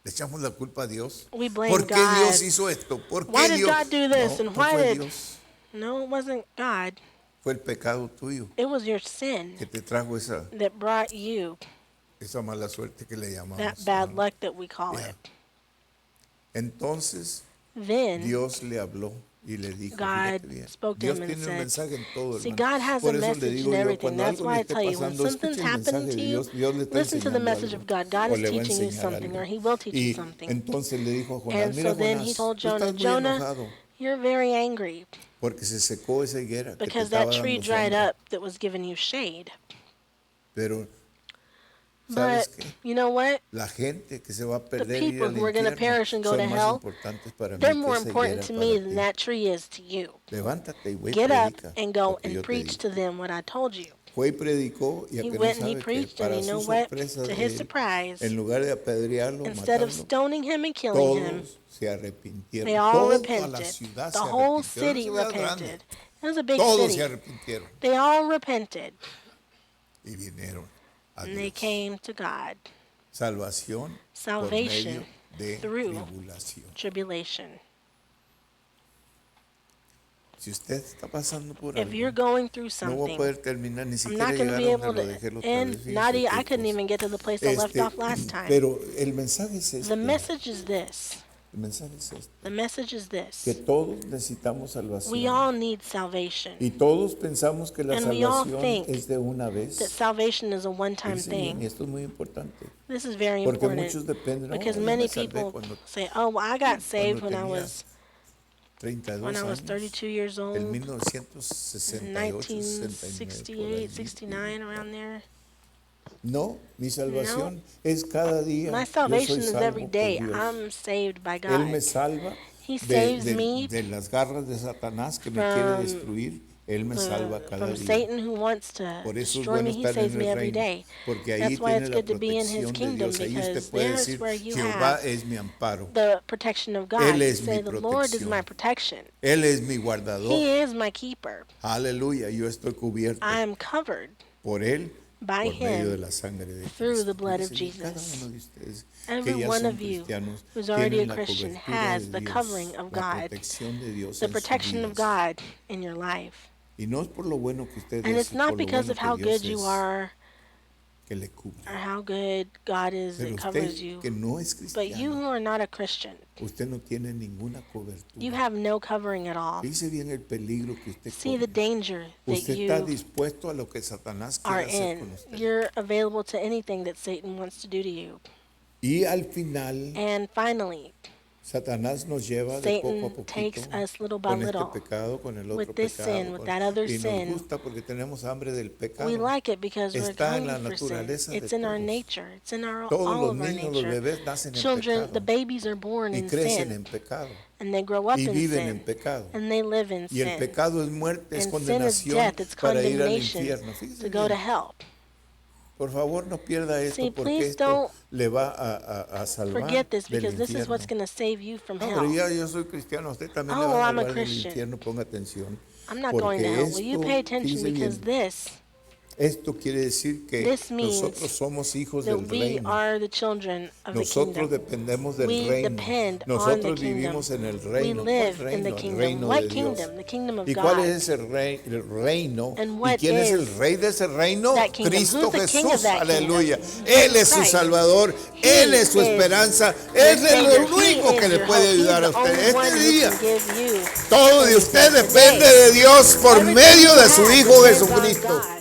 Le echamos la culpa a Dios. We blame ¿Por qué God. Dios hizo esto? ¿Por Why qué did Dios? God do this? No, And no why fue did... Dios. No, it wasn't God. Fue el pecado tuyo It was your sin que te trajo esa that brought you mala suerte que le llamamos. that bad Ajá. luck that we call Yeah. it. Entonces Then Dios le habló y le dijo, God fíjate bien, spoke to Dios him and tiene un said, mensaje en todo, see, hermano. God has Por a eso le message digo in yo, everything. cuando That's algo why le I esté tell you, when pasando, something's escuche el happening mensaje to de you, Dios le está listen to the enseñando message algo, of God. God o is le va a teaching you enseñar something, algo. or He will teach you Y something. entonces le dijo a Jonás, And mira so then Jonás, He told tú Jonah, estás muy Jonah, enojado you're very angry porque se secó esa higuera que te because that estaba tree dando dried sombra. up that was giving you shade. Pero, But ¿sabes qué? you know what? La gente que se va a perder y ir people al who are gonna infierno perish and go to son más hell, importantes para mí They're que more esa important higuera to para me than ti. that tree is to you. Levántate y ve y Get up predica and lo go que yo and te preach digo. to them what I told you. Fue y predicó y a He que no went and he sabe que preached, and para you know su what? sorpresa To de his él, surprise, en lugar de apedrearlo, instead of matarlo, stoning him and killing him, todos se arrepintieron. they all Toda la repented. ciudad The se whole arrepintió. city Era una ciudad grande. repented. It was a big Todos se city. arrepintieron They all repented, y vinieron a and they Dios. came to God. Salvación por Salvation medio de through tribulación. tribulation. Si usted está pasando por If algo, you're going through no voy a something, poder terminar ni I'm siquiera not going to llegar be a donde able lo dejé la to otra vez. end. Fíjese Not I qué couldn't even get to the place I left off last time. Pero el mensaje es este. The message is this. El mensaje es este. The message is Que this. todos necesitamos We salvación. all need salvation. Y todos pensamos que la And we all salvación think es de una That vez. salvation is a one-time Fíjese bien, y thing. esto es muy importante. This is very Porque muchos important dependen. because "Oh, yo many me salvé people cuando say, "Oh, well, I got saved when I tenía was 32 años, 32 years en old, 1968, 1968, 69, around there." No, mi salvación es cada día. My Yo salvation soy is salvo every por day. Dios. I'm saved by Él me God. salva He saves de me de las garras de Satanás que me quiere from destruir. Él me salva cada from día. Satan who wants to Por eso es destroy bueno me. He estar saves en me el every reino, day. porque ahí That's why tiene it's la good to be in His protección de kingdom, Dios. Ahí usted because puede there's decir, where you Jehová have es mi amparo, the protection of God. Él You es say, mi "The Lord is protección. my protection. Él es mi guardador. He is my keeper. Aleluya, yo estoy cubierto I am covered por Él, by por medio de Him la sangre de through Cristo. the blood of Fíjese, cada Jesus." uno de ustedes Every que ya one son of you cristianos who's already tienen a la Christian cobertura has de the Dios, covering of la God, protección de Dios the en sus protection of vidas. God in your life. Y no es por lo bueno que usted And es, it's not por lo because bueno of how que Dios good you es, are que le cubre. or how good God is Pero that covers usted you. que no es But you cristiano, who are not a Christian, usted no tiene ninguna you cobertura. have no covering at all. Fíjese bien el peligro que usted See the corre. danger that Usted está you dispuesto a lo que Satanás are quiere hacer in. con usted. You're available to anything that Satan wants to do to you. Y al final, And finally, Satanás nos lleva de poco a Satan poquito takes us little by con este little pecado, con el with otro this pecado. sin, with that other Y nos sin. gusta porque tenemos hambre del pecado. We like it because we're Está en la hungry for sin. naturaleza de It's in our todos. nature. It's in our Todos all los of our niños, los nature. bebés nacen en Children, pecado the babies are born y in crecen en sin, pecado and they grow up y in viven en sin, pecado. and they live in Y el sin. pecado es muerte, es And sin is condenación death. It's para ir al condemnation infierno. Fíjese to go to bien. hell. Por favor, no pierda esto See, porque please esto don't le va a salvar Forget this, del because this is what's infierno. going to save you from No, pero hell. ya yo soy cristiano, usted también le Oh, va a I'm a salvar del Christian. infierno, ponga atención. I'm not going to Porque hell. Will you pay esto, attention? fíjese Because bien, this, esto quiere decir que This means nosotros somos hijos that del we reino. are the children of the Nosotros kingdom. dependemos del We reino. depend on the Nosotros kingdom. vivimos en el We reino. live ¿Cuál in the reino? El kingdom. reino What de Dios. kingdom? The kingdom of ¿Y cuál God. es ese el reino? And ¿Y what quién es el is rey de ese reino? that kingdom? Cristo Who's the king of Jesús. that Aleluya. kingdom? Él es su Christ. Salvador. He Él es su is esperanza. your Él es Savior. el único He que is le your puede hope. He's ayudar a the usted. only Este one who día, can give you todo de everything usted today. depende de Dios por Everything medio you de su have Hijo depends on Jesucristo. God.